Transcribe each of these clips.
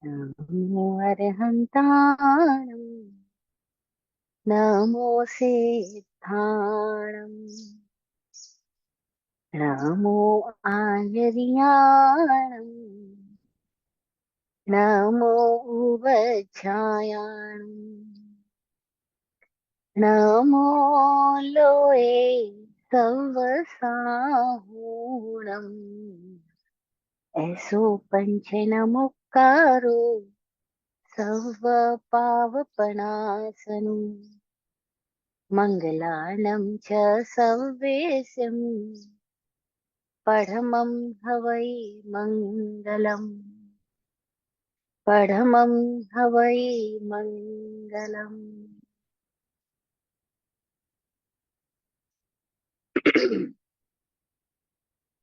नमो अर्हन्ताणं नमो सिद्धाणं नमो आयर्याणं नमो उवज्झायाणं नमो लोये सवसाहूणम् ऐसो पंचनमुक्कारो सर्व पावपणासनु मङ्गलानं च सर्वेशम् परमं हवै मङ्गलम् परमं हवै मङ्गलम्।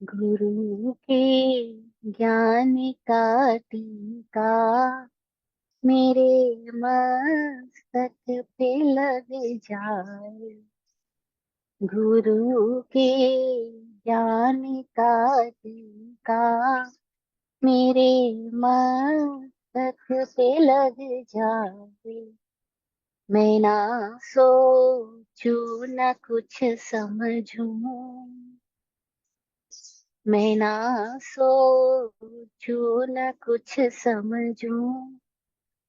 गुरु के ज्ञान का टीका मेरे मस्तक पे लग जाए। गुरु के ज्ञान का टीका मेरे मस्तक पे लग जाए। मैं ना सोचू न कुछ समझू, मैं ना सोचू न कुछ समझू,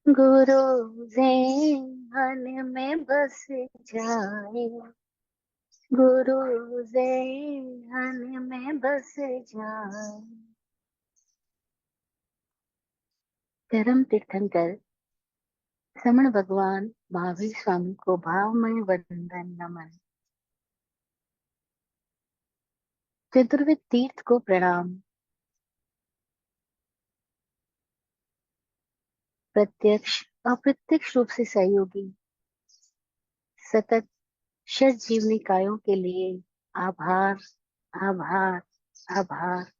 गुरु ज़हन में बस जाए। गुरु ज़हन में बस जाए। धर्म तीर्थंकर श्रमण भगवान महावीर स्वामी को भावमय वंदन नमन। चतुर्वेद तीर्थ को प्रणाम। प्रत्यक्ष अप्रत्यक्ष रूप से सहयोगी सतत षट जीव निकायों के लिए आभार, आभार, आभार।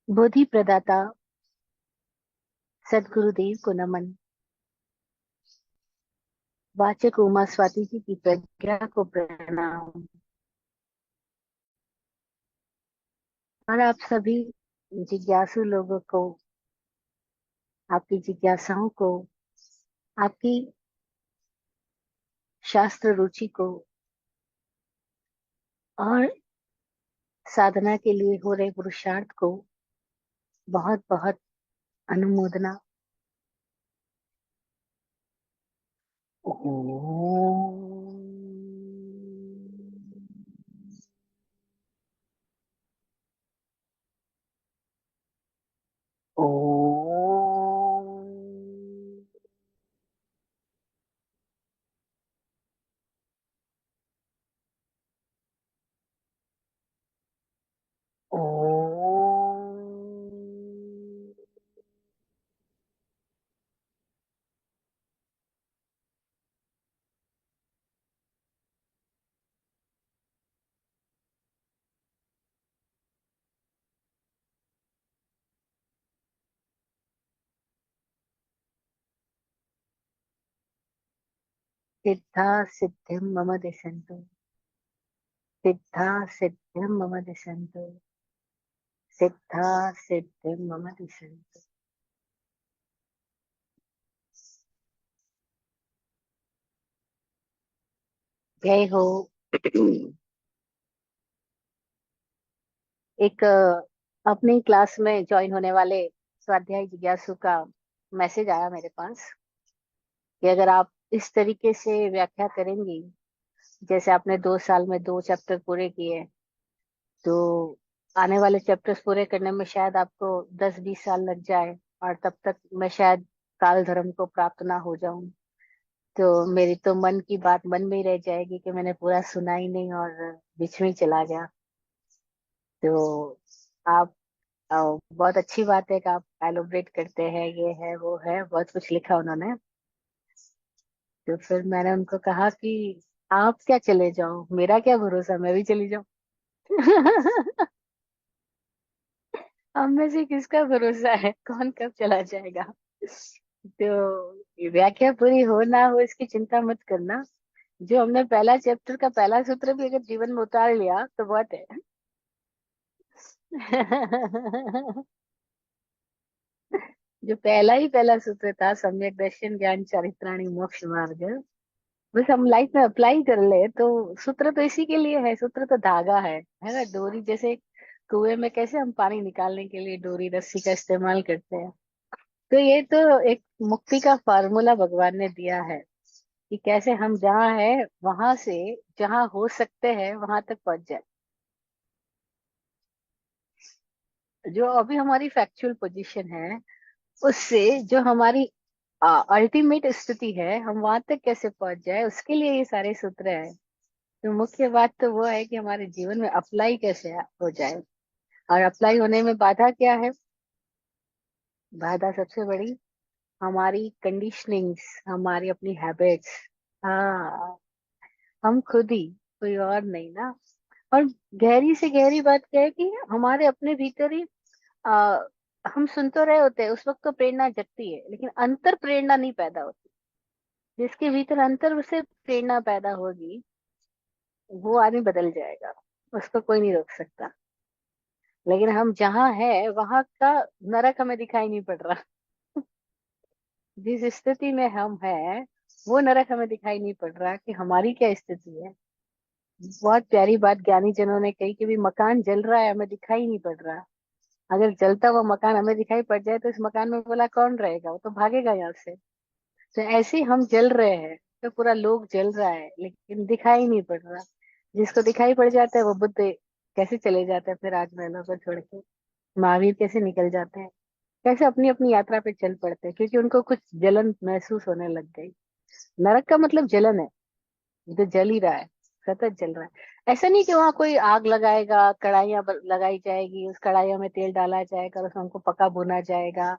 बोधि प्रदाता सदगुरुदेव को नमन। वाचक उमा स्वाति जी की प्रज्ञा को प्रणाम। और आप सभी जिज्ञासु लोगों को, आपकी जिज्ञासाओं को, आपकी शास्त्र रुचि को और साधना के लिए हो रहे पुरुषार्थ को बहुत बहुत अनुमोदना। ओम। ओम। ओम। सिद्धा सिद्धिं मम दिशन्तु, सिद्धा सिद्धिं मम दिशन्तु, सिद्धा सिद्धिं मम दिशन्तु। जय हो। एक अपनी क्लास में ज्वाइन होने वाले स्वाध्याय जिज्ञासु का मैसेज आया मेरे पास कि अगर आप इस तरीके से व्याख्या करेंगी, जैसे आपने 2 साल में 2 चैप्टर पूरे किए, तो आने वाले चैप्टर्स पूरे करने में शायद आपको 10-20 साल लग जाए और तब तक मैं शायद काल धर्म को प्राप्त ना हो जाऊं। तो मेरी तो मन की बात मन में ही रह जाएगी कि मैंने पूरा सुना ही नहीं और बीच में ही चला गया। तो आप बहुत अच्छी बात है कि आप एलोब्रेट करते हैं, ये है वो है, बहुत कुछ लिखा उन्होंने। तो फिर मैंने उनको कहा कि आप क्या चले जाओ, मेरा क्या भरोसा, मैं भी चली जाऊं। हम में से किसका भरोसा है, कौन कब चला जाएगा। तो व्याख्या पूरी हो ना हो इसकी चिंता मत करना। जो हमने पहला चैप्टर का पहला सूत्र भी अगर जीवन में उतार लिया तो बहुत है। जो पहला ही पहला सूत्र था, सम्यक दर्शन ज्ञान चारित्राणि मोक्ष मार्ग, बस हम लाइफ में अप्लाई कर ले तो सूत्र तो इसी के लिए है। सूत्र तो धागा है ना, डोरी जैसे। कुएं में कैसे हम पानी निकालने के लिए डोरी रस्सी का इस्तेमाल करते हैं, तो ये तो एक मुक्ति का फार्मूला भगवान ने दिया है कि कैसे हम जहाँ है वहां से जहाँ हो सकते हैं वहां तक पहुंच जाए। जो अभी हमारी फैक्चुअल पोजीशन है, उससे जो हमारी अल्टीमेट स्थिति है, हम वहां तक कैसे पहुंच जाए, उसके लिए ये सारे सूत्र हैं। तो मुख्य बात तो वो है कि हमारे जीवन में अप्लाई कैसे हो जाए। और अप्लाई होने में बाधा क्या है? बाधा सबसे बड़ी हमारी कंडीशनिंग्स, हमारी अपनी हैबिट्स। हाँ, हम खुद ही, कोई और नहीं ना। और गहरी से गहरी बात क्या है कि हमारे अपने भीतर ही आ, हम सुन तो रहे होते हैं, उस वक्त तो प्रेरणा जगती है, लेकिन अंतर प्रेरणा नहीं पैदा होती। जिसके भीतर अंतर से प्रेरणा पैदा होगी, वो आदमी बदल जाएगा, उसको कोई नहीं रोक सकता। लेकिन हम जहाँ है वहां का नरक हमें दिखाई नहीं पड़ रहा। जिस स्थिति में हम हैं, वो नरक हमें दिखाई नहीं पड़ रहा कि हमारी क्या स्थिति है। बहुत प्यारी बात ज्ञानी जनों ने कही कि भी मकान जल रहा है, हमें दिखाई नहीं पड़ रहा। अगर जलता हुआ मकान हमें दिखाई पड़ जाए तो इस मकान में बोला कौन रहेगा, वो तो भागेगा यहाँ से। तो ऐसे ही हम जल रहे हैं, तो पूरा लोक जल रहा है लेकिन दिखाई नहीं पड़ रहा। जिसको दिखाई पड़ जाता है वो बुद्ध कैसे चले जाते हैं अपने राजमहलों को छोड़ के, महावीर कैसे निकल जाते हैं, कैसे अपनी अपनी यात्रा पे चल पड़ते हैं, क्योंकि उनको कुछ जलन महसूस होने लग गई। नरक का मतलब जलन है, ये तो जल ही रहा है, सतत जल रहा है। ऐसा नहीं कि वहां कोई आग लगाएगा, कढ़ाइयां लगाई जाएगी, उस कढ़ाइयों में तेल डाला जाएगा और उसमें हमको पका भुना जाएगा,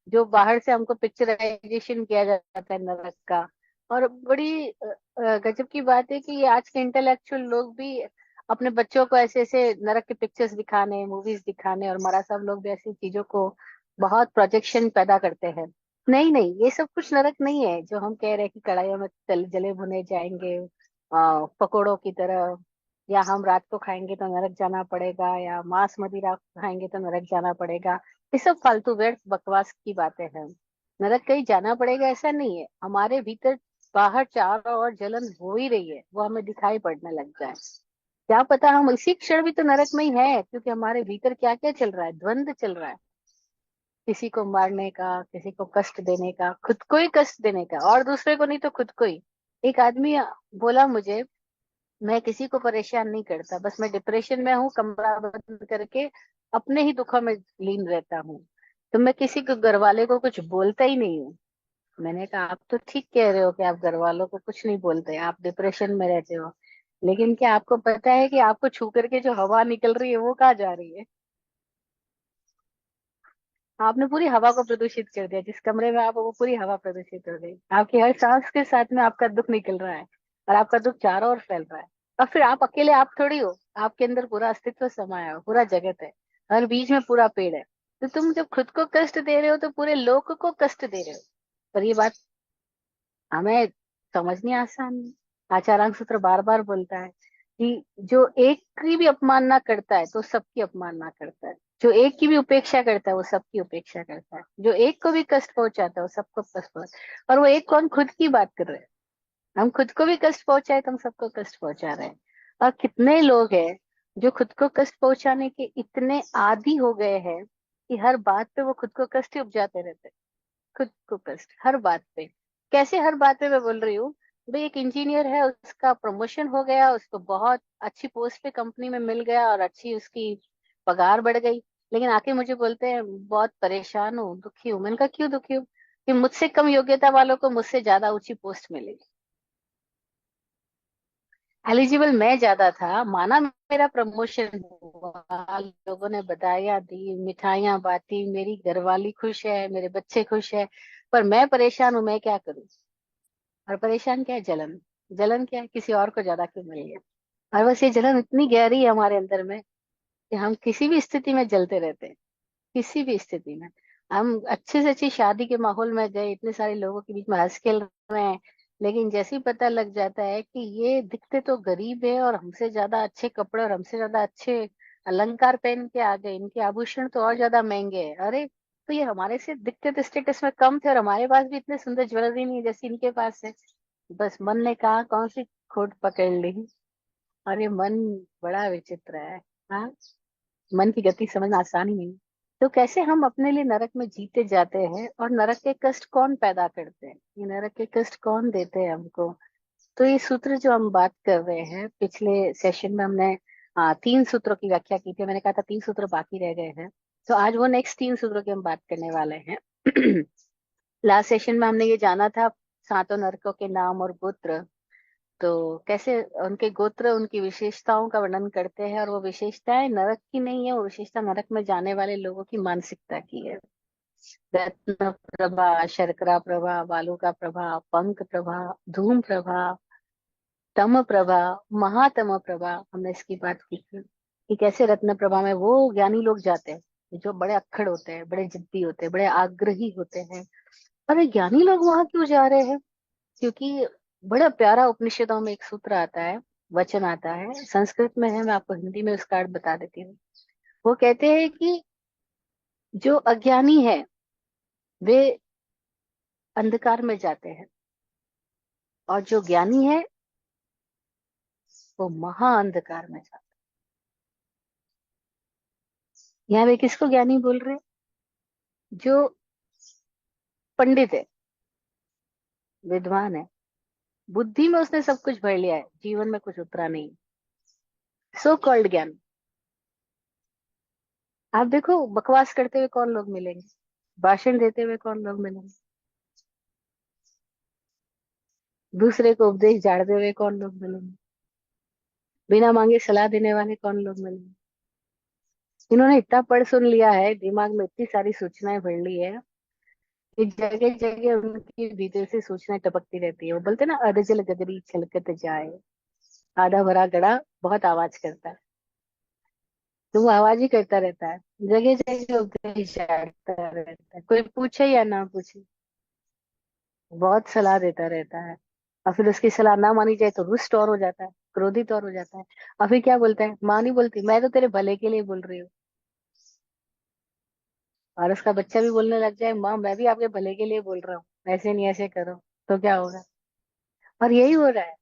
जो बाहर से हमको पिक्चराइजेशन किया जाता है नरक का। और बड़ी गजब की बात है कि ये आज के इंटेलेक्चुअल लोग भी अपने बच्चों को ऐसे ऐसे नरक के पिक्चर्स दिखाने, मूवीज दिखाने, और हमारा सब लोग भी ऐसी चीजों को बहुत प्रोजेक्शन पैदा करते हैं। नहीं नहीं, ये सब कुछ नरक नहीं है जो हम कह रहे हैं कि कढ़ाइयों में जले भुने जाएंगे पकोड़ों की तरह, या हम रात को खाएंगे तो नरक जाना पड़ेगा, या मांस मदिरा खाएंगे तो नरक जाना पड़ेगा। ये सब फालतू व्यर्थ बकवास की बातें हैं। नरक कहीं जाना पड़ेगा ऐसा नहीं है, हमारे भीतर बाहर चारों ओर जलन हो ही रही है, वो हमें दिखाई पड़ने लग जाए। क्या पता हम इसी क्षण भी तो नरक में ही है, क्योंकि हमारे भीतर क्या क्या चल रहा है, द्वंद चल रहा है। किसी को मारने का, किसी को कष्ट देने का, खुद को ही कष्ट देने का, और दूसरे को नहीं तो खुद को ही। एक आदमी बोला मुझे, मैं किसी को परेशान नहीं करता, बस मैं डिप्रेशन में हूँ, कमरा बंद करके अपने ही दुखों में लीन रहता हूँ, तो मैं किसी को, घर वाले को कुछ बोलता ही नहीं हूँ। मैंने कहा आप तो ठीक कह रहे हो कि आप घर वालों को कुछ नहीं बोलते, आप डिप्रेशन में रहते हो, लेकिन क्या आपको पता है कि आपको छू करके जो हवा निकल रही है वो कहाँ जा रही है? आपने पूरी हवा को प्रदूषित कर दिया, जिस कमरे में आप हो वो पूरी हवा प्रदूषित हो गई, आपकी हर सांस के साथ में आपका दुख निकल रहा है, और आपका दुख चारों ओर फैल रहा है। और फिर आप अकेले आप थोड़ी हो, आपके अंदर पूरा अस्तित्व समाया हो, पूरा जगत है, हर बीच में पूरा पेड़ है। तो तुम जब खुद को कष्ट दे रहे हो तो पूरे लोक को कष्ट दे रहे हो। पर ये बात हमें समझनी आसान नहीं। आचार्य सूत्र बार बार बोलता है कि जो एक की भी अपमान ना करता है तो सबकी अपमान ना करता है, जो एक की भी उपेक्षा करता है वो सबकी उपेक्षा करता है, जो एक को भी कष्ट पहुंचाता है वो सबको कष्ट पहुंचाता है। और वो एक कौन, खुद की बात कर रहे हैं। हम खुद को भी कष्ट पहुंचाए तो हम सबको कष्ट पहुंचा रहे हैं। और कितने लोग हैं जो खुद को कष्ट पहुंचाने के इतने आदी हो गए हैं कि हर बात पे वो खुद को कष्ट ही उपजाते रहते हैं। खुद को कष्ट हर बात पे। कैसे हर बात पे मैं बोल रही हूँ? भाई एक इंजीनियर है, उसका प्रमोशन हो गया, उसको बहुत अच्छी पोस्ट पे कंपनी में मिल गया और अच्छी उसकी पगार बढ़ गई, लेकिन आके मुझे बोलते हैं बहुत परेशान हूँ, दुखी हूँ। मैंने कहा क्यों दुखी हूँ? कि मुझसे कम योग्यता वालों को मुझसे ज्यादा ऊंची पोस्ट मिलेगी। एलिजिबल मैं ज्यादा था, माना मेरा प्रमोशन हुआ, लोगों ने बधाइयां दी, मिठाइयां बांटी, मेरी घरवाली खुश है, मेरे बच्चे खुश है, पर मैं परेशान हूं, मैं क्या करूं? और परेशान क्या है? जलन। जलन क्या है? किसी और को ज्यादा क्यों मिल गया? और बस ये जलन इतनी गहरी है हमारे अंदर में कि हम किसी भी स्थिति में जलते रहते हैं। किसी भी स्थिति में हम अच्छे से अच्छी शादी के माहौल में गए, इतने सारे लोगों के बीच में हंस खेल रहे हैं, लेकिन जैसे ही पता लग जाता है कि ये दिखते तो गरीब है और हमसे ज्यादा अच्छे कपड़े और हमसे ज्यादा अच्छे अलंकार पहन के आ गए, इनके आभूषण तो और ज्यादा महंगे हैं। अरे तो ये हमारे से दिखते तो स्टेटस में कम थे, और हमारे पास भी इतने सुंदर ज्वेलरी नहीं है जैसी इनके पास है। बस मन ने कहा कौन सी खोट पकड़ ली। अरे मन बड़ा विचित्र है। हाँ, मन की गति समझना आसान ही नहीं। तो कैसे हम अपने लिए नरक में जीते जाते हैं, और नरक के कष्ट कौन पैदा करते हैं, ये नरक के कष्ट कौन देते हैं हमको। तो ये सूत्र जो हम बात कर रहे हैं, पिछले सेशन में हमने 3 सूत्रों की व्याख्या की थी। मैंने कहा था 3 सूत्र बाकी रह गए हैं, तो आज वो नेक्स्ट 3 सूत्रों की हम बात करने वाले हैं। लास्ट सेशन में हमने ये जाना था सातों नरकों के नाम और गोत्र। तो कैसे उनके गोत्र उनकी विशेषताओं का वर्णन करते हैं, और वो विशेषताएं नरक की नहीं है, वो विशेषता नरक में जाने वाले लोगों की मानसिकता की है। रत्न प्रभा, शर्करा प्रभा, बालू का प्रभा, पंख प्रभा, धूम प्रभा, तम प्रभा, महातम प्रभा, हमने इसकी बात की थी कि कैसे रत्न प्रभा में वो ज्ञानी लोग जाते हैं जो बड़े अक्खड़ होते हैं, बड़े जिद्दी होते हैं, बड़े आग्रही होते हैं। अरे ज्ञानी लोग वहां क्यों जा रहे हैं? क्योंकि बड़ा प्यारा उपनिषदों में एक सूत्र आता है, वचन आता है, संस्कृत में है, मैं आपको हिंदी में उसका अर्थ बता देती हूँ। वो कहते हैं कि जो अज्ञानी है वे अंधकार में जाते हैं, और जो ज्ञानी है वो महा अंधकार में जाते हैं। यहाँ वे किसको ज्ञानी बोल रहे हैं? जो पंडित है, विद्वान है, बुद्धि में उसने सब कुछ भर लिया है, जीवन में कुछ उतरा नहीं, सो कॉल्ड ज्ञान। आप देखो बकवास करते हुए कौन लोग मिलेंगे, भाषण देते हुए कौन लोग मिलेंगे, दूसरे को उपदेश झाड़ते हुए कौन लोग मिलेंगे, बिना मांगे सलाह देने वाले कौन लोग मिलेंगे। इन्होंने इतना पढ़ सुन लिया है, दिमाग में इतनी सारी सूचनाएं भर ली है कि जगह जगह उनके भीतर से सूचनाएं टपकती रहती है। वो बोलते ना, अधजल गगरी छलकत जाए, आधा भरा घड़ा बहुत आवाज करता है। तो वो आवाज ही करता रहता है, जगह जगह उपदेश झाड़ता रहता है, कोई पूछे या ना पूछे, बहुत सलाह देता रहता है। और फिर उसकी सलाह ना मानी जाए तो रुष्ट और हो जाता है, क्रोधित और हो जाता है। और फिर क्या बोलता है, माँ नहीं बोलती, मैं तो तेरे भले के लिए बोल रही हूँ। और उसका बच्चा भी बोलने लग जाए, माँ मैं भी आपके भले के लिए बोल रहा हूँ, ऐसे नहीं ऐसे करो, तो क्या होगा। और यही हो रहा है।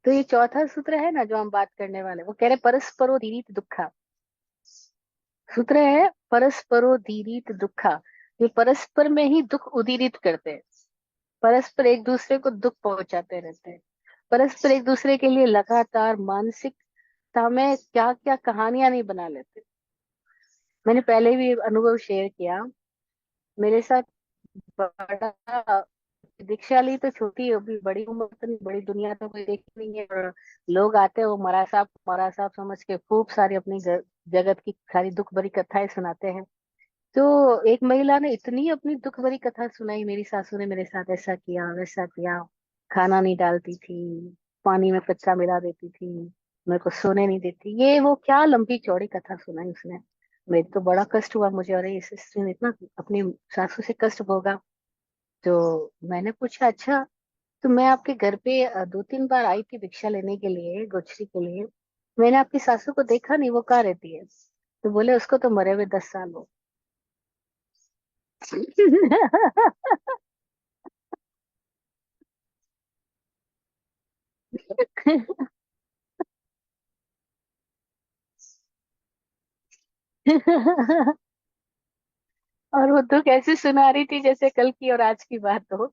तो ये चौथा सूत्र है ना जो हम बात करने वाले, वो कह रहे परस्परो दीरित दुखा। सूत्र है परस्परो दीरित दुखा। ये परस्पर में ही दुख उदीरित करते हैं, परस्पर एक दूसरे को दुख पहुंचाते रहते हैं, परस्पर एक दूसरे के लिए लगातार मानसिकता में क्या क्या कहानियां नहीं बना लेते। मैंने पहले भी अनुभव शेयर किया, मेरे साथ बड़ा दीक्षा ली तो छोटी है, अभी बड़ी उम्र तो नहीं, बड़ी दुनिया तो कोई देखी नहीं है, और लोग आते हैं वो मरा साहब समझ के खूब सारी अपनी जगत की सारी दुख भरी कथाएं सुनाते हैं। तो एक महिला ने इतनी अपनी दुख भरी कथा सुनाई, मेरी सासू ने मेरे साथ ऐसा किया वैसा किया, खाना नहीं डालती थी, पानी में कच्चा मिला देती थी, मेरे को सोने नहीं देती, ये वो क्या लंबी चौड़ी कथा सुनाई उसने। मेरे तो बड़ा कष्ट हुआ मुझे, अरे इस स्त्री ने इतना अपनी सासू से कष्ट भोगा। तो मैंने पूछा, अच्छा तो मैं आपके घर पे 2-3 बार आई थी भिक्षा लेने के लिए, गोचरी के लिए, मैंने आपकी सासू को देखा नहीं, वो कहाँ रहती है? तो बोले उसको तो मरे हुए 10 साल हो। और वो तो कैसे सुना रही थी जैसे कल की और आज की बात हो।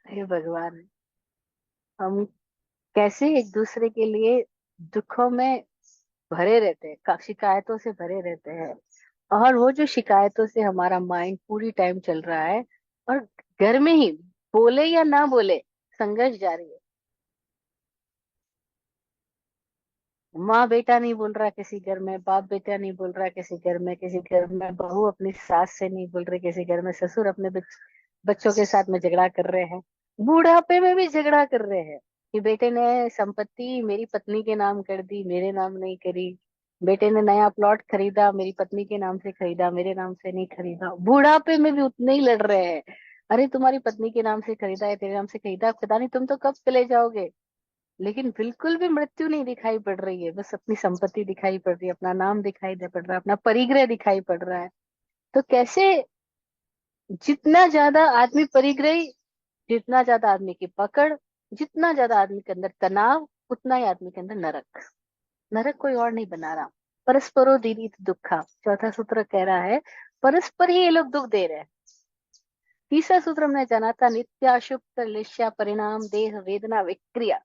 हे भगवान, हम कैसे एक दूसरे के लिए दुखों में भरे रहते हैं, शिकायतों से भरे रहते हैं, और वो जो शिकायतों से हमारा माइंड पूरी टाइम चल रहा है, और घर में ही बोले या ना बोले संघर्ष जारी है। माँ बेटा नहीं बोल रहा किसी घर में, बाप बेटा नहीं बोल रहा किसी घर में, किसी घर में बहू अपनी सास से नहीं बोल रही, किसी घर में ससुर अपने बच्चों के साथ में झगड़ा कर रहे हैं, बुढ़ापे में भी झगड़ा कर रहे हैं कि बेटे ने संपत्ति मेरी पत्नी के नाम कर दी, मेरे नाम नहीं करी, बेटे ने नया प्लॉट खरीदा, मेरी पत्नी के नाम से खरीदा, मेरे नाम से नहीं खरीदा, बुढ़ापे में भी उतने ही लड़ रहे हैं। अरे तुम्हारी पत्नी के नाम से खरीदा है, तेरे नाम से खरीदा, पता नहीं तुम तो कब चले जाओगे। लेकिन बिल्कुल भी मृत्यु नहीं दिखाई पड़ रही है, बस अपनी संपत्ति दिखाई पड़ रही है, अपना नाम दिखाई दे पड़ रहा है, अपना परिग्रह दिखाई पड़ रहा है। तो कैसे, जितना ज्यादा आदमी परिग्रही, जितना ज्यादा आदमी की पकड़, जितना ज्यादा आदमी के अंदर तनाव, उतना ही आदमी के अंदर नरक। नरक कोई और नहीं बना रहा। परस्परो दीरित दुखा, चौथा सूत्र कह रहा है परस्पर ही ये लोग दुख दे रहे हैं। तीसरा सूत्र हमने जाना था नित्याशुभ लिश्या परिणाम देह वेदना विक्रिया।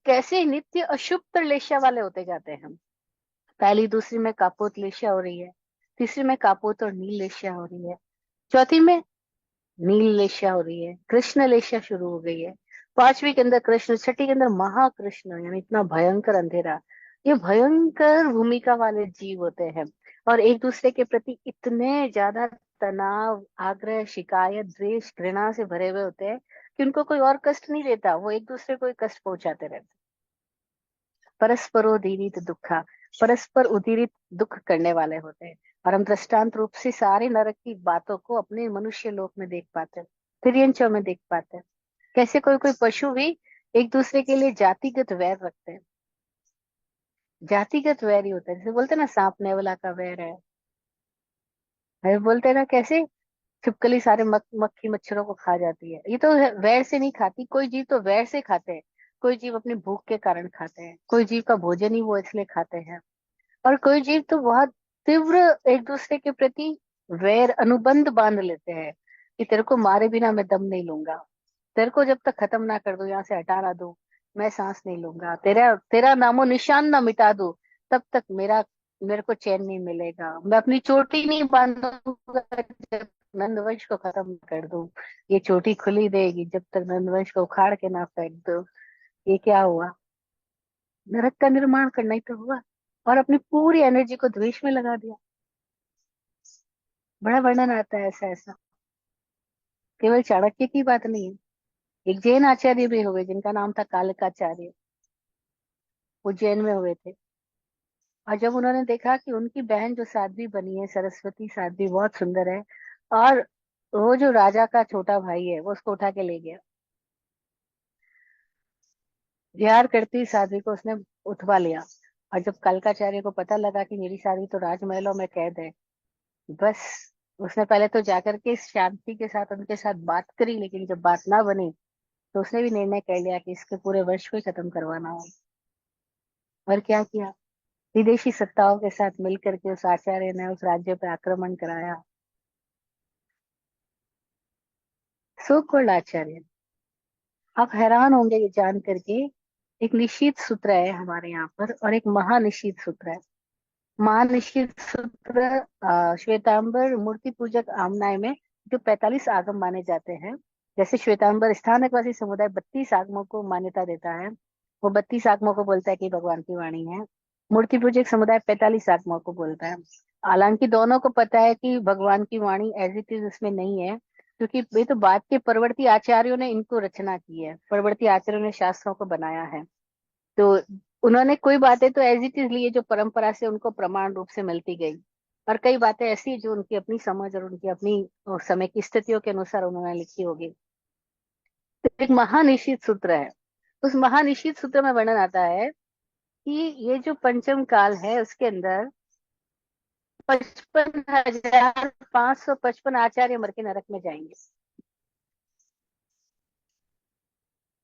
कैसे नित्य अशुभ लेश्या वाले होते जाते हैं हम। पहली दूसरी में कापोत लेश्या हो रही है, तीसरी में कापोत और नील लेश्या हो रही है, चौथी में नील लेश्या हो रही है, कृष्ण लेश्या शुरू हो गई है, पांचवी के अंदर कृष्ण, छठी के अंदर महाकृष्ण, यानी इतना भयंकर अंधेरा। ये भयंकर भूमिका वाले जीव होते हैं, और एक दूसरे के प्रति इतने ज्यादा तनाव, आग्रह, शिकायत, द्वेष, घृणा से भरे हुए होते हैं कि उनको कोई और कष्ट नहीं देता, वो एक दूसरे को ही कष्ट पहुंचाते रहते हैं। परस्परोदीरित दुखा, परस्पर उदीरित दुख करने वाले होते हैं। और हम दृष्टांत रूप से सारे नरक की बातों को अपने मनुष्य लोक में देख पाते हैं, तिर्यंचों में देख पाते हैं। कैसे कोई कोई पशु भी एक दूसरे के लिए जातिगत वैर रखते हैं। जातिगत वैर ही होता है, जैसे बोलते हैं ना सांप नेवला का वैर है। अरे बोलते हैं ना कैसे छिपकली सारे मक्खी मच्छरों को खा जाती है। ये तो वैर से नहीं खाती, कोई जीव तो वैर से खाते हैं। कोई जीव अपनी भूख के कारण खाते हैं, कोई जीव का भोजन ही वो इसलिए खाते हैं, और कोई जीव तो बहुत तीव्र एक दूसरे के प्रति वैर अनुबंध बांध लेते हैं कि तेरे को मारे बिना मैं दम नहीं लूंगा, तेरे को जब तक खत्म ना कर दूं, यहाँ से हटा ना दूं, मैं सांस नहीं लूंगा, तेरा तेरा नामो निशान ना मिटा दूं, तब तक मेरे को चैन नहीं मिलेगा, मैं अपनी चोटी नहीं बांधूंगा जब नंदवंश को खत्म ना कर दूं। ये चोटी खुली रहेगी जब तक नंदवंश को उखाड़ के ना फेंक दो। ये क्या हुआ? नरक का निर्माण करना ही तो हुआ, और अपनी पूरी एनर्जी को द्वेष में लगा दिया। बड़ा वर्णन आता है ऐसा ऐसा। केवल चाणक्य की बात नहीं है, एक जैन आचार्य भी हुए जिनका नाम था कालिकाचार्य। उज्जैन में हुए थे, और जब उन्होंने देखा कि उनकी बहन जो साध्वी बनी है, सरस्वती साध्वी, बहुत सुंदर है, और वो जो राजा का छोटा भाई है वो उसको उठा के ले गया, विहार करती साध्वी को उसने उठवा लिया। और जब कालिकाचार्य को पता लगा कि मेरी साध्वी तो राजमहलों में कैद है, बस उसने पहले तो जाकर के शांति के साथ उनके साथ बात करी, लेकिन जब बात ना बनी तो उसने भी निर्णय कर लिया कि इसके पूरे वंश को ही खत्म करवाना हो। और क्या किया, विदेशी सत्ताओं के साथ मिलकर के उस आचार्य ने उस राज्य पे आक्रमण कराया। सो कॉल्ड आचार्य। आप हैरान होंगे ये जान करके, एक निश्चित सूत्र है हमारे यहाँ पर और एक महानिश्चित सूत्र है। महानिश्चित सूत्र श्वेतांबर मूर्ति पूजक आमनाय में जो 45 आगम माने जाते हैं, जैसे श्वेतांबर स्थानकवासी समुदाय 32 आगमों को मान्यता देता है, वो 32 आगमों को बोलता है कि भगवान की वाणी है। मूर्ति पूजक समुदाय 45 आगमों को बोलता है। हालांकि दोनों को पता है कि भगवान की वाणी एज इट इज उसमें नहीं है, क्योंकि ये तो बाद के परवर्ती आचार्यों ने इनको रचना की है, परवर्ती आचार्यों ने शास्त्रों को बनाया है। तो उन्होंने कोई बातें तो एज इट इज ली है जो परंपरा से उनको प्रमाण रूप से मिलती गई, और कई बातें ऐसी जो उनकी अपनी समझ और उनकी अपनी समय की स्थितियों के अनुसार उन्होंने लिखी होगी। तो एक महानिश्चित सूत्र है, उस महानिश्चित सूत्र में वर्णन आता है कि ये जो पंचम काल है उसके अंदर 55,555 आचार्य मर के नरक में जाएंगे।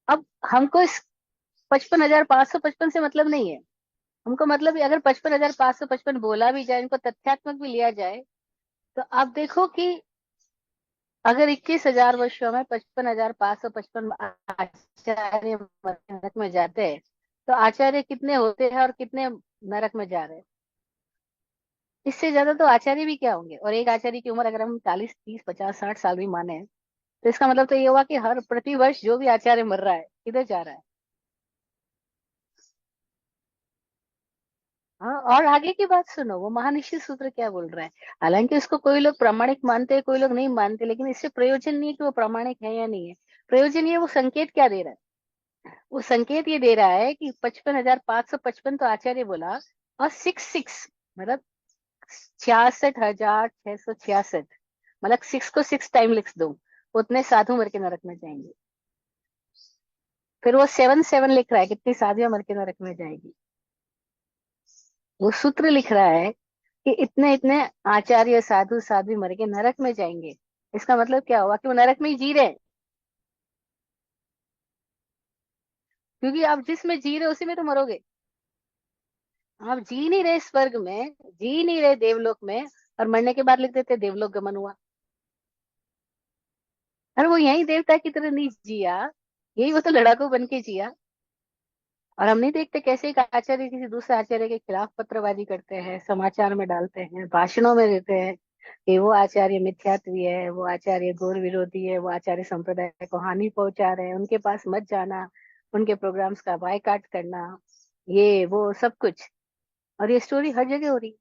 अब हमको इस 55,555 से मतलब नहीं है, हमको मतलब अगर 55,555 बोला भी जाए, इनको तथ्यात्मक भी लिया जाए, तो आप देखो कि अगर 21,000 वर्षों में 55,555 आचार्य नरक में जाते हैं, तो आचार्य कितने होते हैं और कितने नरक में जा रहे हैं? इससे ज्यादा तो आचार्य भी क्या होंगे। और एक आचार्य की उम्र अगर हम 40, 30, 50, 60 साल भी माने, तो इसका मतलब तो ये हुआ कि हर प्रति वर्ष जो भी आचार्य मर रहा है किधर जा रहा है। हाँ, और आगे की बात सुनो, वो महानिश्चित सूत्र क्या बोल रहा है। हालांकि उसको कोई लोग प्रामाणिक मानते हैं, कोई लोग नहीं मानते, लेकिन इससे प्रयोजन नहीं है कि वो प्रामाणिक है या नहीं है। प्रयोजन ये वो संकेत क्या दे रहा है, वो संकेत ये दे रहा है कि 55,555 तो आचार्य बोला, और 66 मतलब 66,666, मतलब 6 को 6 टाइम लिख दो, उतने साधु मर के नरक में जाएंगे। फिर वो 7-7 लिख रहा है, कितनी साधुयां मर के नरक में जाएगी। वो सूत्र लिख रहा है कि इतने इतने आचार्य साधु साध्वी मर के नरक में जाएंगे। इसका मतलब क्या हुआ कि वो नरक में ही जी रहे हैं, क्योंकि आप जिसमें जी रहे हो उसी में तो मरोगे। आप जी नहीं रहे स्वर्ग में, जी नहीं रहे देवलोक में, और मरने के बाद लिख देते देवलोक गमन हुआ। अरे वो यही देवता की तरह नहीं जिया, यही वो तो लड़ाकू बन के जिया। और हम नहीं देखते कैसे एक आचार्य किसी दूसरे आचार्य के खिलाफ पत्रबाजी करते हैं, समाचार में डालते हैं, भाषणों में देते हैं कि वो आचार्य मिथ्यात्वी है, वो आचार्य गौर विरोधी है, वो आचार्य संप्रदाय को हानि पहुंचा रहे हैं, उनके पास मत जाना, उनके प्रोग्राम्स का बायकॉट करना, ये वो सब कुछ। और ये स्टोरी हर जगह हो रही।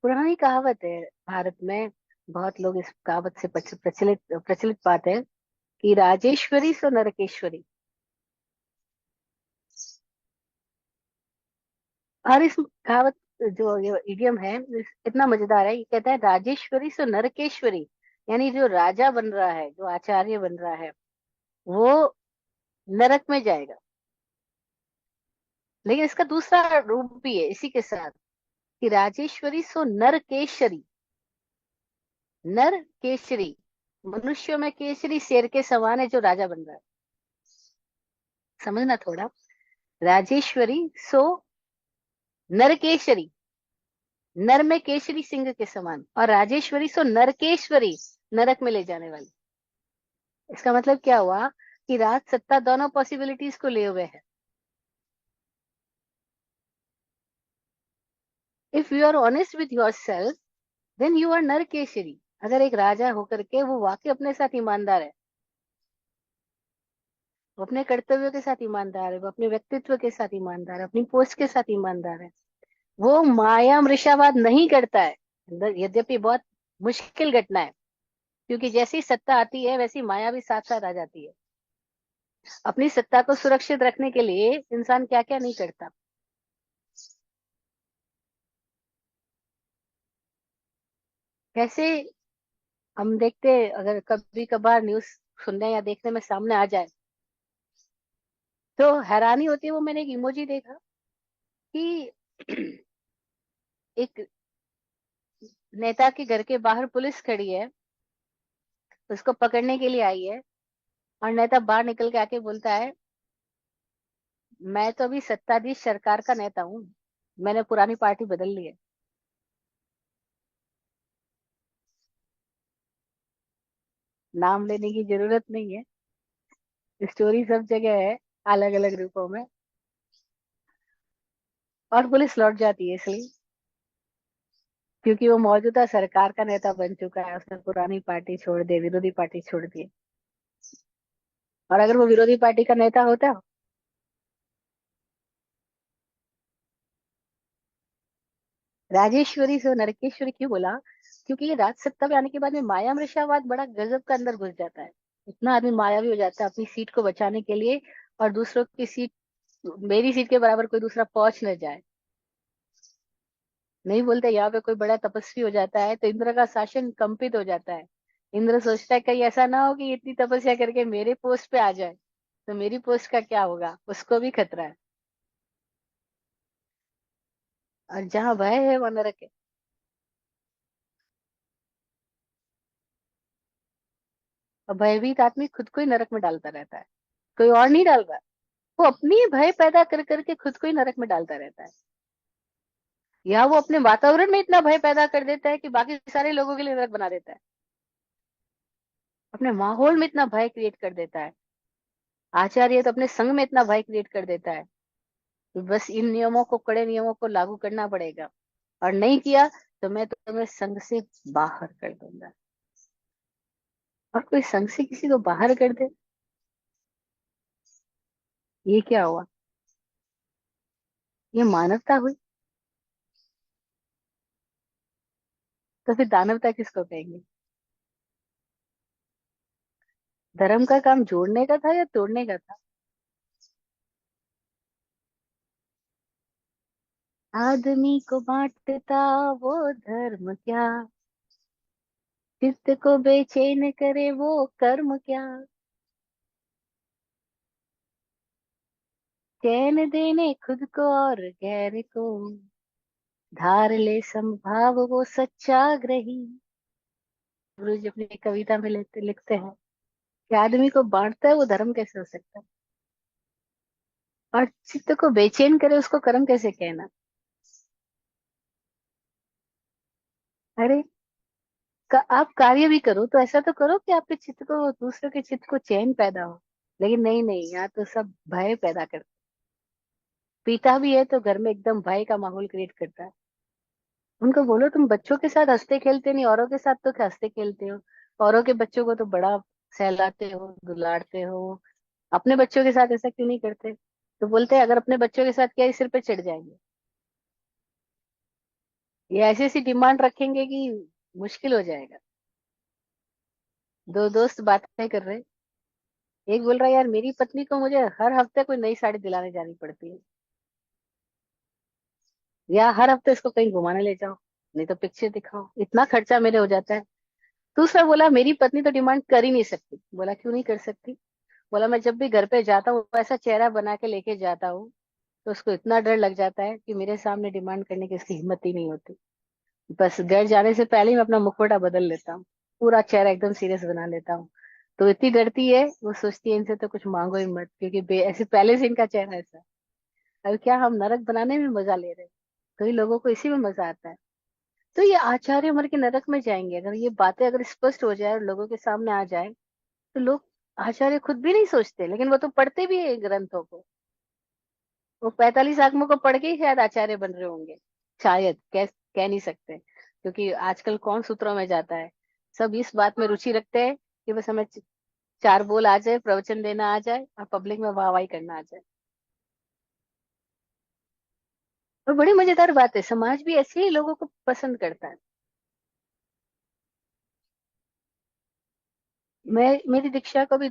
पुरानी कहावत है भारत में, बहुत लोग इस कहावत से प्रचलित प्रचलित बात है कि राजेश्वरी सो नरकेश्वरी। और इस कहावत, जो ये इडियम है, इतना मजेदार है। ये कहता है राजेश्वरी सो नरकेश्वरी, यानी जो राजा बन रहा है, जो आचार्य बन रहा है, वो नरक में जाएगा। लेकिन इसका दूसरा रूप भी है इसी के साथ, कि राजेश्वरी सो नरकेशरी। नर केशरी, मनुष्यों में केसरी शेर के समान है जो राजा बन रहा है। समझना थोड़ा। राजेश्वरी सो नरकेशरी, नर में केशरी सिंह के समान, और राजेश्वरी सो नरकेश्वरी, नरक में ले जाने वाली। इसका मतलब क्या हुआ कि राज सत्ता दोनों पॉसिबिलिटीज को ले हुए है। If you are honest with yourself, then you are नरकेशरी। अगर एक राजा होकर के वो वाकई अपने साथ ईमानदार है, वो अपने कर्तव्यों के साथ ईमानदार है, वो अपने व्यक्तित्व के साथ ईमानदार है, अपनी पोस्ट के साथ ईमानदार है, वो माया मृषावाद नहीं करता है। यद्यपि बहुत मुश्किल घटना है, क्योंकि जैसी ही सत्ता आती है वैसी माया भी साथ साथ आ जाती है। अपनी सत्ता को सुरक्षित रखने के लिए इंसान क्या क्या नहीं करता। कैसे हम देखते, अगर कभी कभार न्यूज सुनने या देखने में सामने आ जाए तो हैरानी होती है। वो मैंने एक इमोजी देखा कि एक नेता के घर के बाहर पुलिस खड़ी है, उसको पकड़ने के लिए आई है, और नेता बाहर निकल के आके बोलता है, मैं तो अभी सत्ताधीश सरकार का नेता हूँ, मैंने पुरानी पार्टी बदल ली है। नाम लेने की जरूरत नहीं है, स्टोरी सब जगह है, अलग अलग रूपों में। और पुलिस लौट जाती है इसलिए क्योंकि वो मौजूदा सरकार का नेता बन चुका है, उसने पुरानी पार्टी छोड़ दी, विरोधी पार्टी छोड़ दी। और अगर वो विरोधी पार्टी का नेता होता, राजेश्वरी से नरकेश्वरी क्यों बोला, क्योंकि ये राज सत्ता में आने के बाद में माया मृषावाद बड़ा गजब का अंदर घुस जाता है। इतना आदमी मायावी हो जाता है अपनी सीट को बचाने के लिए, और दूसरों की सीट, मेरी सीट के बराबर कोई दूसरा पहुंच न जाए। नहीं बोलते, यहाँ पे कोई बड़ा तपस्वी हो जाता है तो इंद्र का शासन कंपित हो जाता है। इंद्र सोचता है कहीं ऐसा ना हो कि इतनी तपस्या करके मेरे पोस्ट पे आ जाए, तो मेरी पोस्ट का क्या होगा, उसको भी खतरा है। और जहाँ भय है वहां नरक है। और भयभीत आदमी खुद को ही नरक में डालता रहता है, कोई और नहीं डाल रहा। वो अपनी ही भय पैदा कर करके खुद को ही नरक में डालता रहता है, या वो अपने वातावरण में इतना भय पैदा कर देता है कि बाकी सारे लोगों के लिए नरक बना देता है। अपने माहौल में इतना भय क्रिएट कर देता है। आचार्य तो अपने संग में इतना भय क्रिएट कर देता है कि बस इन नियमों को, कड़े नियमों को लागू करना पड़ेगा, और नहीं किया तो मैं तुम्हें संघ से बाहर कर दूंगा। और कोई संघ से किसी को बाहर कर दे, ये क्या हुआ, ये मानवता हुई? तो फिर दानवता किसको कहेंगे? धर्म का काम जोड़ने का था या तोड़ने का था? आदमी को बांटता वो धर्म क्या, चित्त को बेचैन करे वो कर्म क्या, चैन देने खुद को और गैर को, धार ले संभाव वो सत्याग्रही। गुरु जी अपनी एक कविता में लिखते हैं कि आदमी को बांटता है वो धर्म कैसे हो सकता है, और चित्त को बेचैन करे उसको कर्म कैसे कहना। अरे आप कार्य भी करो तो ऐसा तो करो कि आपके चित्त को, दूसरों के चित्त को चैन पैदा हो। लेकिन नहीं नहीं, यहाँ तो सब भय पैदा करते। पीता भी है तो घर में एकदम भय का माहौल क्रिएट करता है। उनको बोलो तुम बच्चों के साथ हंसते खेलते नहीं, औरों के साथ तो क्या हंसते खेलते हो, औरों के बच्चों को तो बड़ा सहलाते हो दुलारते हो, अपने बच्चों के साथ ऐसा क्यों नहीं करते। तो बोलते हैं अगर अपने बच्चों के साथ किया ये सिर पे चढ़ जाएंगे। ये ऐसी ऐसी डिमांड रखेंगे कि मुश्किल हो जाएगा। दो दोस्त बातें कर रहे, एक बोल रहा है यार मेरी पत्नी को मुझे हर हफ्ते कोई नई साड़ी दिलाने जानी पड़ती है, या हर हफ्ते इसको कहीं घुमाने ले जाओ, नहीं तो पिक्चर दिखाओ, इतना खर्चा मेरे हो जाता है। दूसरा बोला मेरी पत्नी तो डिमांड कर ही नहीं सकती। बोला क्यों नहीं कर सकती। बोला मैं जब भी घर पे जाता हूँ ऐसा चेहरा बना के लेके जाता हूँ तो उसको इतना डर लग जाता है कि मेरे सामने डिमांड करने की उसकी हिम्मत ही नहीं होती। बस घर जाने से पहले ही मैं अपना मुखौटा बदल लेता हूँ, पूरा चेहरा एकदम सीरियस बना लेता हूँ। तो इतनी डरती है, वो सोचती है इनसे तो कुछ मांगो ही मत, क्योंकि ऐसे पहले से इनका चेहरा ऐसा है। अब क्या हम नरक बनाने में मजा ले रहे हैं, कई लोगों को इसी में मजा आता है। तो ये आचार्य मर के नरक में जाएंगे अगर ये बातें अगर स्पष्ट हो जाए और लोगों के सामने आ जाए। तो लोग, आचार्य खुद भी नहीं सोचते लेकिन वो तो पढ़ते भी है ग्रंथों को। वो 45 आगमों को पढ़ के ही शायद आचार्य बन रहे होंगे। शायद, कह नहीं सकते, क्योंकि आजकल कौन सूत्रों में जाता है। सब इस बात में रुचि रखते हैं कि बस हमें चार बोल आ जाए, प्रवचन देना आ जाए और पब्लिक में वाहवाही करना आ जाए। और बड़ी मजेदार बात है, समाज भी ऐसे ही लोगों को पसंद करता है। मेरी दीक्षा को भी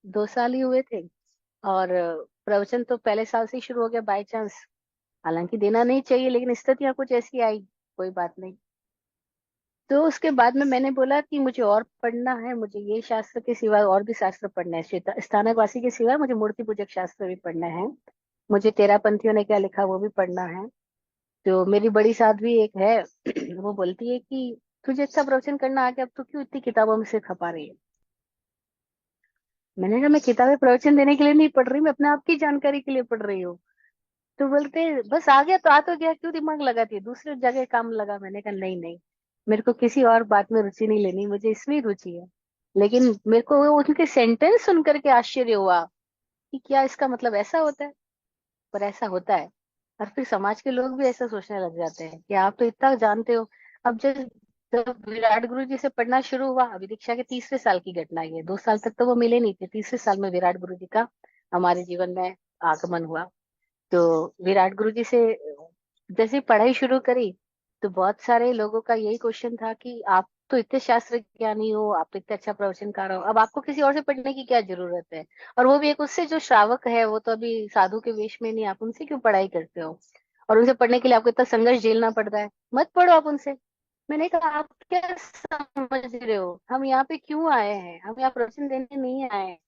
2 साल ही हुए थे, और प्रवचन तो पहले साल से ही शुरू हो गया बाय चांस। हालांकि देना नहीं चाहिए लेकिन स्थितियां कुछ ऐसी आई, कोई बात नहीं। तो उसके बाद में मैंने बोला कि मुझे और पढ़ना है, मुझे ये शास्त्र के सिवा और भी शास्त्र पढ़ना है, स्थानकवासी के सिवा मुझे मूर्ति पूजक शास्त्र भी पढ़ना है, मुझे तेरह पंथियों ने क्या लिखा वो भी पढ़ना है। तो मेरी बड़ी साध्वी एक है वो बोलती है कि तुझे अच्छा प्रवचन करना आ गया, अब तू क्यों इतनी किताबों में से खपा रही है। मैंने कहा मैं किताबें प्रवचन देने के लिए नहीं पढ़ रही, मैं अपने आप की जानकारी के लिए पढ़ रही हूँ। तो बोलते हैं, बस आ गया तो आ तो गया, क्यों दिमाग लगाती है, दूसरी जगह काम लगा। मैंने कहा नहीं नहीं, मेरे को किसी और बात में रुचि नहीं लेनी, मुझे इसमें ही रुचि है। लेकिन मेरे को वो उनके सेंटेंस सुन करके आश्चर्य हुआ कि क्या इसका मतलब ऐसा होता है। पर ऐसा होता है। और फिर समाज के लोग भी ऐसा सोचने लग जाते हैं कि आप तो इतना जानते हो। अब जब विराट गुरु जी से पढ़ना शुरू हुआ, अभी दीक्षा के 30वें साल की घटना है ये, 2 साल तक तो वो मिले नहीं थे, 30वें साल में विराट गुरु जी का हमारे जीवन में आगमन हुआ। तो विराट गुरु जी से जैसे पढ़ाई शुरू करी, तो बहुत सारे लोगों का यही क्वेश्चन था कि आप तो इतने शास्त्र ज्ञानी हो, आप तो इतने अच्छा प्रवचनकार हो, अब आपको किसी और से पढ़ने की क्या जरूरत है। और वो भी एक उससे जो श्रावक है, वो तो अभी साधु के वेश में नहीं, आप उनसे क्यों पढ़ाई करते हो, और उनसे पढ़ने के लिए आपको इतना संघर्ष झेलना पड़ता है, मत पढ़ो आप उनसे। मैंने कहा आप क्या समझ रहे हो, हम यहाँ पे क्यों आए हैं, हम यहाँ प्रवचन देने नहीं आए हैं,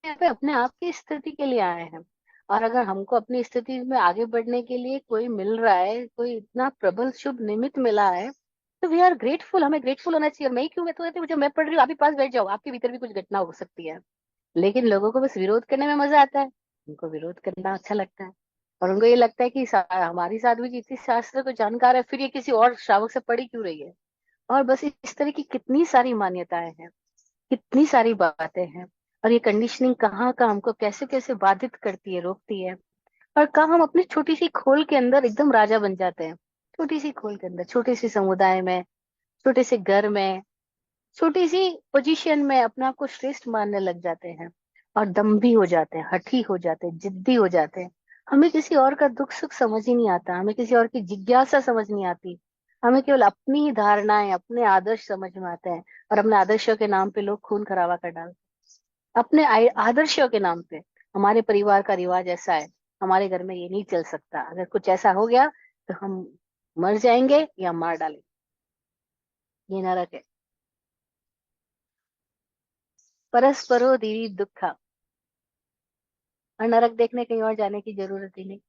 यहाँ पे अपने आप की स्थिति के लिए आए हैं। और अगर हमको अपनी स्थिति में आगे बढ़ने के लिए कोई मिल रहा है, कोई इतना प्रबल शुभ निमित्त मिला है, तो वी आर ग्रेटफुल, हमें ग्रेटफुल होना चाहिए। मैं ही क्यों, मैं तो कहती हूँ जब मैं पढ़ रही हूँ आप ही पास बैठ जाओ, आपके भीतर भी कुछ घटना हो सकती है। लेकिन लोगों को बस विरोध करने में मजा आता है, उनको विरोध करना अच्छा लगता है। और उनको ये लगता है कि हमारी साध्वी जी इतनी शास्त्र को जानकार है, फिर ये किसी और श्रावक से पढ़ी क्यों रही है। और बस इस तरह की कितनी सारी मान्यताएं हैं, कितनी सारी बातें हैं। और ये कंडीशनिंग कहाँ का हमको कैसे कैसे बाधित करती है, रोकती है। और कहाँ हम अपनी छोटी सी खोल के अंदर एकदम राजा बन जाते हैं, छोटी सी खोल के अंदर, छोटे से समुदाय में, छोटे से घर में, छोटी सी पोजीशन में अपने आप को श्रेष्ठ मानने लग जाते हैं। और दम्भी हो जाते हैं, हठी हो जाते हैं, जिद्दी हो जाते हैं। हमें किसी और का दुख सुख समझ ही नहीं आता, हमें किसी और की जिज्ञासा समझ नहीं आती। हमें केवल अपनी ही धारणाएं, अपने आदर्श समझ में आते हैं। और अपने आदर्शों के नाम पे लोग खून खराबा कर डालते हैं। अपने आदर्शों के नाम पे, हमारे परिवार का रिवाज ऐसा है, हमारे घर में ये नहीं चल सकता, अगर कुछ ऐसा हो गया तो हम मर जाएंगे या मार डालेंगे। ये नरक है। परस्परो दीरी दुखा। और नरक देखने कहीं और जाने की जरूरत ही नहीं।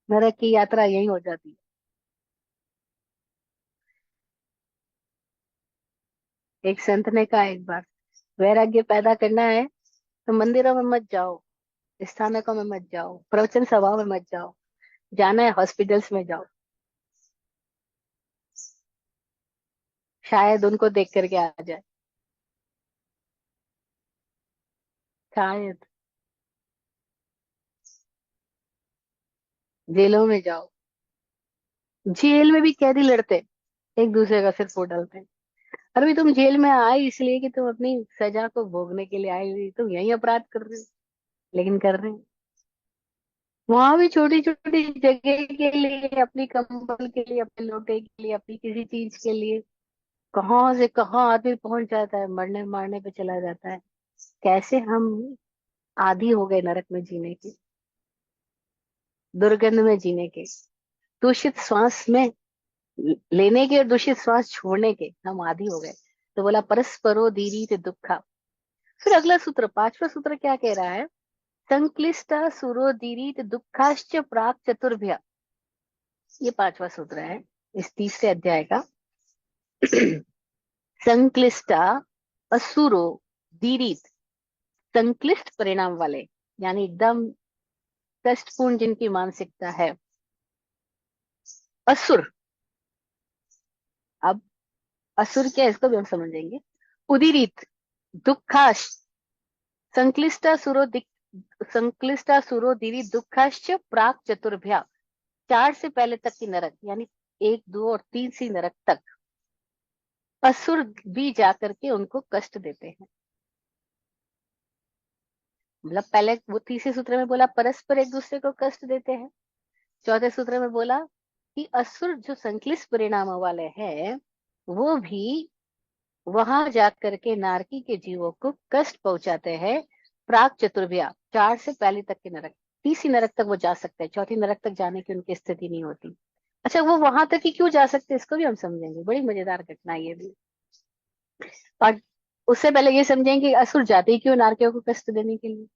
नरक की यात्रा यही हो जाती है। एक संत ने कहा एक बार, वैराग्य पैदा करना है तो मंदिरों में मत जाओ, स्थानकों में मत जाओ, प्रवचन सभाओं में मत जाओ, जाना है हॉस्पिटल्स में जाओ, शायद उनको देख करके आ जाए। शायद जेलों में जाओ। जेल में भी कैदी लड़ते, एक दूसरे का सिर फोड़ डालते हैं। अरे भी तुम जेल में आए इसलिए कि तुम अपनी सजा को भोगने के लिए आए हुई, तुम यही अपराध कर रहे हो, लेकिन कर रहे हैं। वहां भी छोटी छोटी जगह के लिए, अपनी कंबल के लिए, अपने लोटे के लिए, अपनी किसी चीज के लिए कहाँ से कहाँ आदमी पहुंच जाता है, मरने मारने पे चला जाता है। कैसे हम आदी हो गए नरक में जीने के, दुर्गंध में जीने के, दूषित श्वास में लेने के और दूषित श्वास छोड़ने के हम आदी हो गए। तो बोला परस्परो दीरित दुखा। फिर अगला सूत्र, पांचवा सूत्र क्या कह रहा है? संक्लिष्टा सुरोदीरित दुखाश्च प्राक चतुर्भ्य। ये पांचवा सूत्र है इस तीसरे अध्याय का। संक्लिष्टा असुरो दीरित, संक्लिष्ट परिणाम वाले, यानी एकदम कष्टपूर्ण जिनकी मानसिकता है। असुर, अब असुर क्या है इसको भी हम समझेंगे। उदीरित, दुखाश, संक्लिष्टा सुरो संक्लिष्टा सुरो दीरी दुखाश्च प्राक चतुर्भ्या। चार से पहले तक की नरक, यानी एक दो और तीन सी नरक तक असुर भी जाकर के उनको कष्ट देते हैं। मतलब पहले वो तीसरे सूत्र में बोला परस्पर एक दूसरे को कष्ट देते हैं। चौथे सूत्र में बोला कि असुर जो संक्लिष्ट परिणाम वाले हैं वो भी वहां जाकर के नारकी के जीवों को कष्ट पहुंचाते हैं। प्राक चतुर्भ्या, चार से पहले तक के नरक, तीसरी नरक तक वो जा सकते हैं, चौथी नरक तक जाने की उनकी स्थिति नहीं होती। अच्छा, वो वहां तक ही क्यों जा सकते हैं इसको भी हम समझेंगे, बड़ी मजेदार घटना है ये भी। और उससे पहले ये समझेंगे कि असुर जाते ही क्यों नारकियों को कष्ट देने के लिए।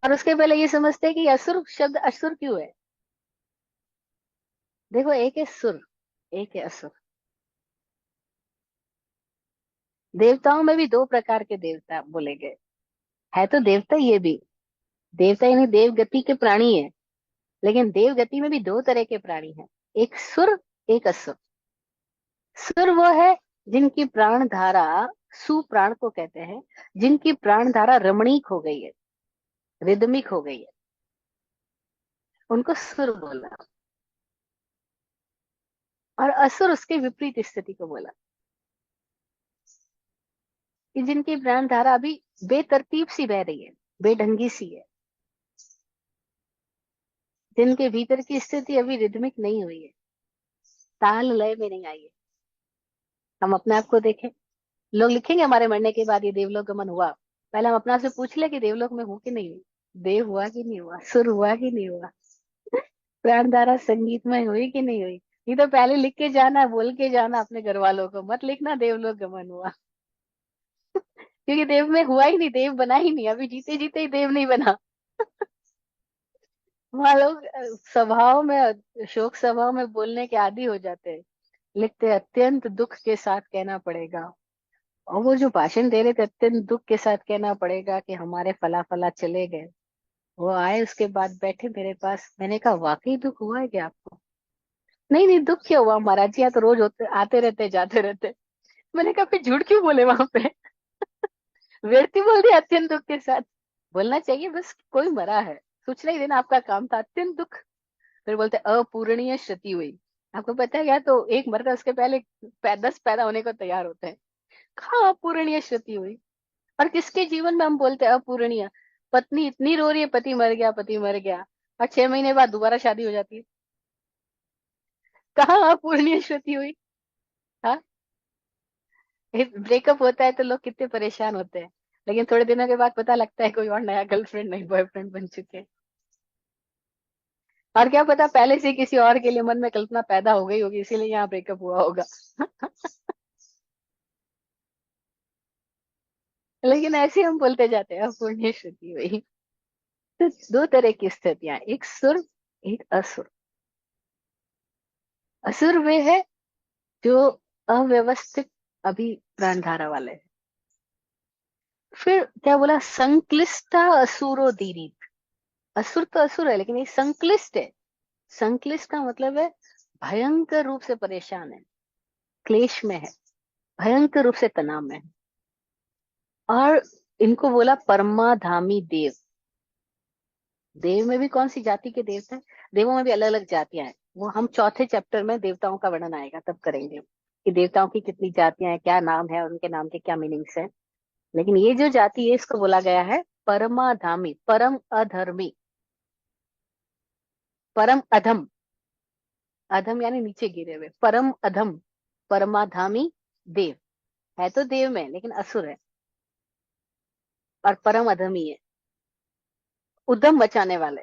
और उसके पहले ये समझते हैं कि असुर शब्द असुर क्यों है। देखो, एक है सुर, एक है असुर। देवताओं में भी दो प्रकार के देवता बोले गए, है तो देवता ये भी, देवता यानी देव गति के प्राणी है। लेकिन देव गति में भी दो तरह के प्राणी हैं, एक सुर, एक असुर। सुर वो है जिनकी प्राण धारा, सुप्राण को कहते हैं, जिनकी प्राण धारा रमणीक हो गई है, रिदमिक हो गई है, उनको सुर बोला। और असुर उसके विपरीत स्थिति को बोला, कि जिनकी प्राण धारा अभी बेतरतीब सी बह रही है, बेढंगी सी है, जिनके भीतर की स्थिति अभी रिदमिक नहीं हुई है, ताल लय में नहीं आई है। हम अपने आप को देखें, लोग लिखेंगे हमारे मरने के बाद ये देवलोक गमन हुआ, पहले हम अपना से पूछ ले कि देवलोक में हूं कि नहीं हूँ, देव हुआ कि नहीं हुआ, सुर हुआ कि नहीं हुआ, प्राण धारा संगीतमय हुई कि नहीं हुई। नहीं तो पहले लिख के जाना, बोल के जाना अपने घर वालों को, मत लिखना देवलोक गमन हुआ। क्योंकि देव में हुआ ही नहीं, देव बना ही नहीं, अभी जीते जीते ही देव नहीं बना। वहां लोग सभाओं में, शोक सभाओं में बोलने के आदी हो जाते हैं, लिखते हैं, अत्यंत दुख के साथ कहना पड़ेगा। और वो जो भाषण दे रहे थे, अत्यंत दुख के साथ कहना पड़ेगा कि हमारे फला फला चले गए। वो आए उसके बाद बैठे मेरे पास, मैंने कहा वाकई दुख हुआ है क्या आपको? नहीं नहीं, दुख क्या हुआ महाराज जी, यहाँ तो रोज होते आते रहते जाते रहते। मैंने कहा फिर झूठ क्यों बोले वहां पे? व्यक्ति बोल दिया अत्यंत दुख के साथ। बोलना चाहिए बस कोई मरा है, सूचना ही देना आपका काम था, अत्यंत दुख। फिर बोलते अपूरणीय क्षति हुई। आपको पता है क्या, तो एक मरता है उसके पहले 10 पैदा होने को तैयार होते हैं। कहाँ अपूरणीय क्षति हुई? और किसके जीवन में हम बोलते हैं अपूरणीय? पत्नी इतनी रो रही है, पति मर गया, पति मर गया, और 6 महीने बाद दोबारा शादी हो जाती है। कहाँ अपूरणीय क्षति हुई? हाँ, ब्रेकअप होता है तो लोग कितने परेशान होते हैं, लेकिन थोड़े दिनों के बाद पता लगता है कोई और नया गर्लफ्रेंड नहीं बॉयफ्रेंड बन चुके हैं। और क्या पता पहले से किसी और के लिए मन में कल्पना पैदा हो गई होगी, इसीलिए यहाँ ब्रेकअप हुआ होगा। लेकिन ऐसे हम बोलते जाते हैं पुण्य श्रुति वही। तो दो तरह की स्थितियां, एक सुर, एक असुर। असुर वे है जो अव्यवस्थित अभी प्राण धारा वाले हैं। फिर क्या बोला, संक्लिष्टा असुरो दीरित। असुर तो असुर है, लेकिन ये संक्लिष्ट है। संक्लिष्ट का मतलब है भयंकर रूप से परेशान है, क्लेश में है, भयंकर रूप से तनाव में है। और इनको बोला परमाधामी देव। देव में भी कौन सी जाति के देवता है? देवों में भी अलग अलग जातियां हैं। वो हम चौथे चैप्टर में देवताओं का वर्णन आएगा तब करेंगे कि देवताओं की कितनी जातियां हैं, क्या नाम है, और उनके नाम के क्या मीनिंग्स है। लेकिन ये जो जाति है इसको बोला गया है परमाधामी, परम अधर्मी, परम अधम। अधम यानी नीचे गिरे हुए, परम अधम, परमाधामी देव। है तो देव में लेकिन असुर है और परम अधमी है, उद्यम मचाने वाले।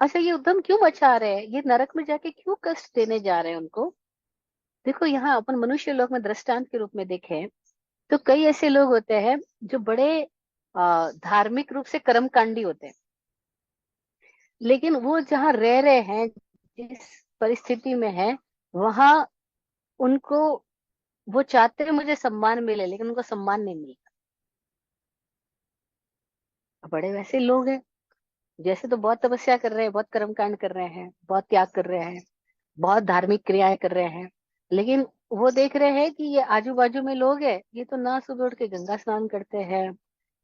अच्छा, ये उद्यम क्यों मचा रहे हैं, ये नरक में जाके क्यों कष्ट देने जा रहे हैं उनको? देखो, यहाँ अपन मनुष्य लोक में दृष्टांत के रूप में देखें तो कई ऐसे लोग होते हैं जो बड़े धार्मिक रूप से कर्मकांडी होते हैं, लेकिन वो जहाँ रह रहे हैं, जिस परिस्थिति में है, वहां उनको, वो चाहते हैं मुझे सम्मान मिले लेकिन उनको सम्मान नहीं मिलता। बड़े वैसे लोग हैं जैसे तो बहुत तपस्या कर रहे हैं, बहुत कर्मकांड कर रहे हैं, बहुत त्याग कर रहे हैं, बहुत धार्मिक क्रियाएं कर रहे हैं, लेकिन वो देख रहे हैं कि ये आजू बाजू में लोग हैं, ये तो ना सुबह उठ के गंगा स्नान करते हैं,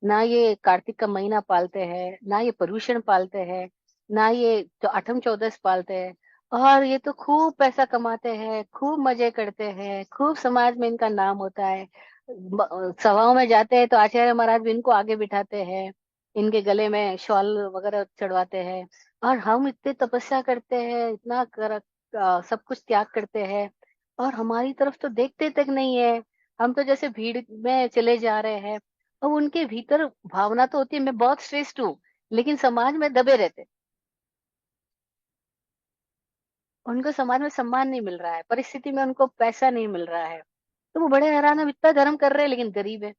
ना ये कार्तिक का महीना पालते हैं, ना ये पर्यूषण पालते हैं, ना ये तो आठम चौदस पालते हैं, और ये तो खूब पैसा कमाते हैं, खूब मजे करते हैं, खूब समाज में इनका नाम होता है। सभाओं में जाते हैं तो आचार्य महाराज भी इनको आगे बिठाते हैं, इनके गले में शॉल वगैरह चढ़वाते हैं। और हम इतने तपस्या करते हैं, इतना सब कुछ त्याग करते हैं, और हमारी तरफ तो देखते तक नहीं है। हम तो जैसे भीड़ में चले जा रहे हैं, और उनके भीतर भावना तो होती है मैं बहुत श्रेष्ठ हूँ, लेकिन समाज में दबे रहते। उनको समाज में सम्मान नहीं मिल रहा है, परिस्थिति में उनको पैसा नहीं मिल रहा है, तो वो बड़े हैरान है, इतना धर्म कर रहे हैं लेकिन गरीब है।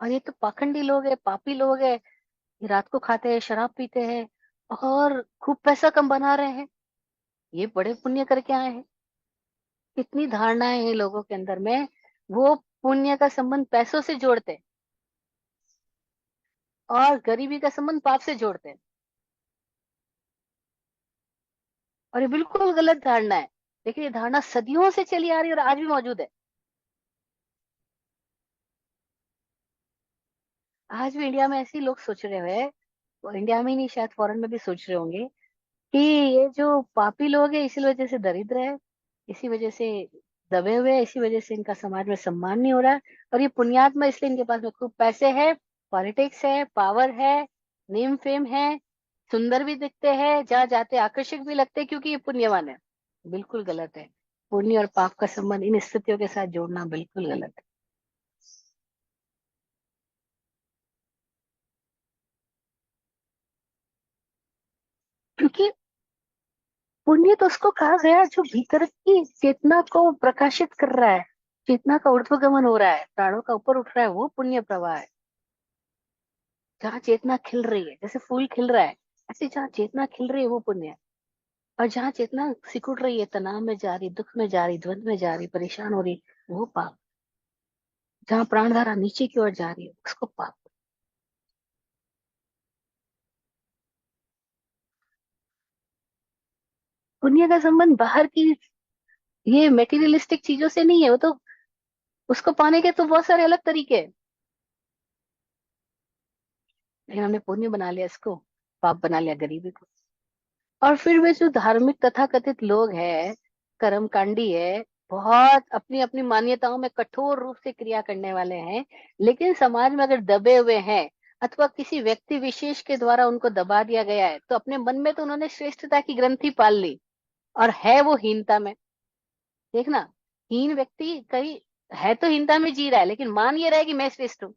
और ये तो पाखंडी लोग है, पापी लोग है, ये रात को खाते हैं, शराब पीते हैं, और खूब पैसा कम बना रहे हैं, ये बड़े पुण्य करके आए हैं। इतनी धारणाएं हैं लोगों के अंदर में, वो पुण्य का संबंध पैसों से जोड़ते हैं और गरीबी का संबंध पाप से जोड़ते हैं। और ये बिल्कुल गलत धारणा है। लेकिन ये धारणा सदियों से चली आ रही है और आज भी मौजूद है। आज भी इंडिया में ऐसे ही लोग सोच रहे हुए, और इंडिया में ही नहीं शायद फॉरेन में भी सोच रहे होंगे कि ये जो पापी लोग हैं इसी वजह से दरिद्र है, इसी वजह से दबे हुए हैं, इसी वजह से इनका समाज में सम्मान नहीं हो रहा है। और ये पुण्यात्मा इसलिए इनके पास में खूब पैसे है, पॉलिटिक्स है, पावर है, नेम फेम है, सुंदर भी दिखते हैं, जहाँ जाते आकर्षक भी लगते हैं क्योंकि ये पुण्यवान है। बिल्कुल गलत है। पुण्य और पाप का संबंध इन स्थितियों के साथ जोड़ना बिल्कुल गलत है। क्योंकि पुण्य तो उसको कहा गया जो भीतर की चेतना को प्रकाशित कर रहा है, चेतना का ऊर्ध्वगमन हो रहा है, प्राणों का ऊपर उठ रहा है, वो पुण्य प्रवाह है। जहाँ चेतना खिल रही है, जैसे फूल खिल रहा है, ऐसे जहाँ चेतना खिल रही है वो पुण्य है। और जहाँ चेतना सिकुड़ रही है, तनाव में जा रही, दुख में जा रही, द्वंद में जा रही, परेशान हो रही, वो पाप। जहाँ प्राणधारा नीचे की ओर जा रही है उसको पाप। पुण्य का संबंध बाहर की ये मेटीरियलिस्टिक चीजों से नहीं है, वो तो उसको पाने के तो बहुत सारे अलग तरीके हैं। लेकिन हमने पुण्य बना लिया इसको, पाप बना लिया गरीबी को। और फिर वे जो धार्मिक तथाकथित लोग हैं, कर्मकांडी है, बहुत अपनी अपनी मान्यताओं में कठोर रूप से क्रिया करने वाले हैं, लेकिन समाज में अगर दबे हुए हैं अथवा किसी व्यक्ति विशेष के द्वारा उनको दबा दिया गया है, तो अपने मन में तो उन्होंने श्रेष्ठता की ग्रंथि पाल ली, और है वो हीनता में। देखना, हीन व्यक्ति कई है तो हीनता में जी रहा है, लेकिन मान ये रहा है कि मैं श्रेष्ठ हूँ।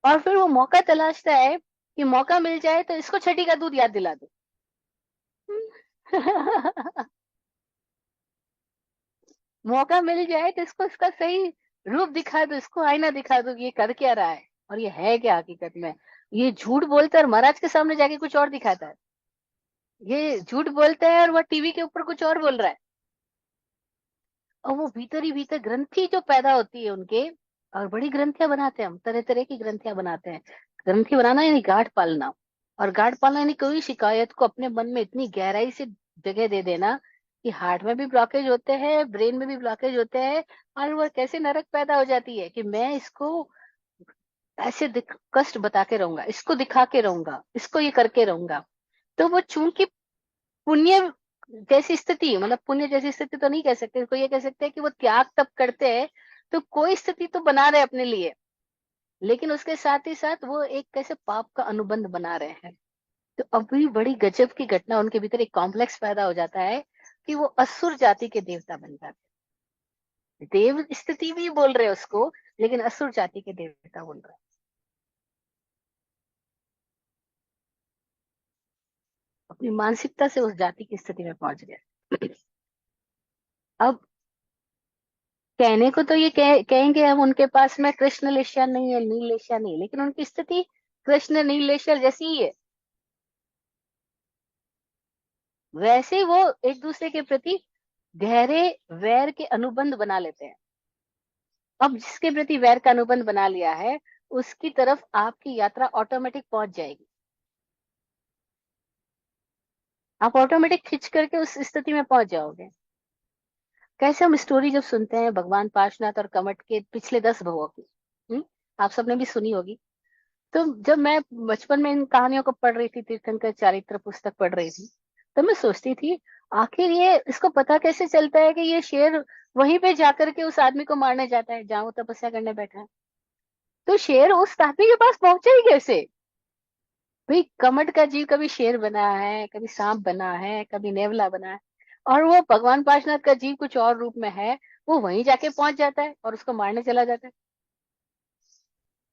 और फिर वो मौका तलाशता है कि मौका मिल जाए तो इसको छठी का दूध याद दिला दो। मौका मिल जाए तो इसको इसका सही रूप दिखा दो, इसको आईना दिखा दो कि ये कर क्या रहा है और ये है क्या हकीकत में। ये झूठ बोलता है और महाराज के सामने जाके कुछ और दिखाता है। ये झूठ बोलता है और वह टीवी के ऊपर कुछ और बोल रहा है। और वो भीतर ही भीतर ग्रंथि जो पैदा होती है उनके, और बड़ी ग्रंथियां बनाते हैं हम, तरह तरह की ग्रंथियां बनाते हैं। ग्रंथि बनाना यानी गांठ पालना। और गांठ पालना यानी कोई शिकायत को अपने मन में इतनी गहराई से जगह दे देना कि हार्ट में भी ब्लॉकेज होते हैं, ब्रेन में भी ब्लॉकेज होते हैं। और वो कैसे नरक पैदा हो जाती है कि मैं इसको ऐसे कष्ट बता के रहूंगा, इसको दिखा के रहूंगा, इसको ये करके रहूंगा। तो वो चूंकि पुण्य जैसी स्थिति, मतलब पुण्य जैसी स्थिति तो नहीं कह सकते इसको, ये कह सकते हैं कि वो त्याग तब करते हैं तो कोई स्थिति तो बना रहे अपने लिए, लेकिन उसके साथ ही साथ वो एक कैसे पाप का अनुबंध बना रहे हैं। तो अभी बड़ी गजब की घटना, उनके भीतर एक कॉम्प्लेक्स पैदा हो जाता है कि वो असुर जाति के देवता बन जाते हैं। देव स्थिति भी बोल रहे हैं उसको, लेकिन असुर जाति के देवता बोल रहे हैं। अपनी मानसिकता से उस जाति की स्थिति में पहुंच गए। अब कहने को तो ये कहेंगे हम उनके पास में कृष्ण लेशिया नहीं है, नील लेशिया नहीं है, लेकिन उनकी स्थिति कृष्ण नील लेशिया जैसी ही है। वैसे ही वो एक दूसरे के प्रति गहरे वैर के अनुबंध बना लेते हैं। अब जिसके प्रति वैर का अनुबंध बना लिया है, उसकी तरफ आपकी यात्रा ऑटोमेटिक पहुंच जाएगी। आप ऑटोमेटिक खिंच करके उस स्थिति में पहुंच जाओगे। कैसे हम स्टोरी जब सुनते हैं भगवान पार्शनाथ और कमट के पिछले 10 भवों की, आप सबने भी सुनी होगी। तो जब मैं बचपन में इन कहानियों को पढ़ रही थी, तीर्थंकर चारित्र पुस्तक पढ़ रही थी, तो मैं सोचती थी आखिर ये इसको पता कैसे चलता है कि ये शेर वहीं पे जाकर के उस आदमी को मारने जाता है जहां वो तपस्या करने बैठा है। तो शेर उस आदमी के पास पहुंचा ही कैसे? भाई कमट का जीव कभी शेर बना है, कभी सांप बना है, कभी नेवला बना है, और वो भगवान पार्शनाथ का जीव कुछ और रूप में है, वो वहीं जाके पहुंच जाता है और उसको मारने चला जाता है।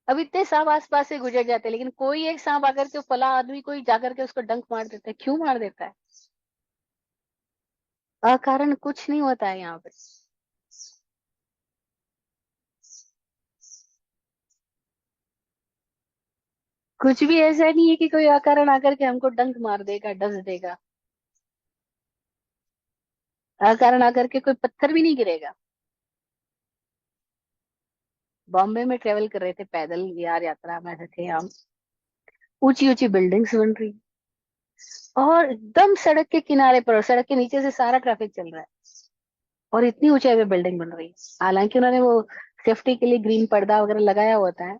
अब इतने सांप आसपास से गुजर जाते हैं, लेकिन कोई एक सांप आकर के फला आदमी कोई जाकर के उसको डंक मार देता है। क्यों मार देता है? अकारण कुछ नहीं होता है यहाँ पे। कुछ भी ऐसा नहीं है कि कोई अकारण आकर के हमको डंक मार देगा, डस देगा। अकारण आकर के कोई पत्थर भी नहीं गिरेगा। बॉम्बे में ट्रेवल कर रहे थे पैदल, यार यात्रा में थे हम। ऊंची ऊंची बिल्डिंग्स बन रही, और एकदम सड़क के किनारे पर, और सड़क के नीचे से सारा ट्रैफिक चल रहा है, और इतनी ऊंचाई पे बिल्डिंग बन रही है। हालांकि उन्होंने वो सेफ्टी के लिए ग्रीन पर्दा वगैरह लगाया होता है,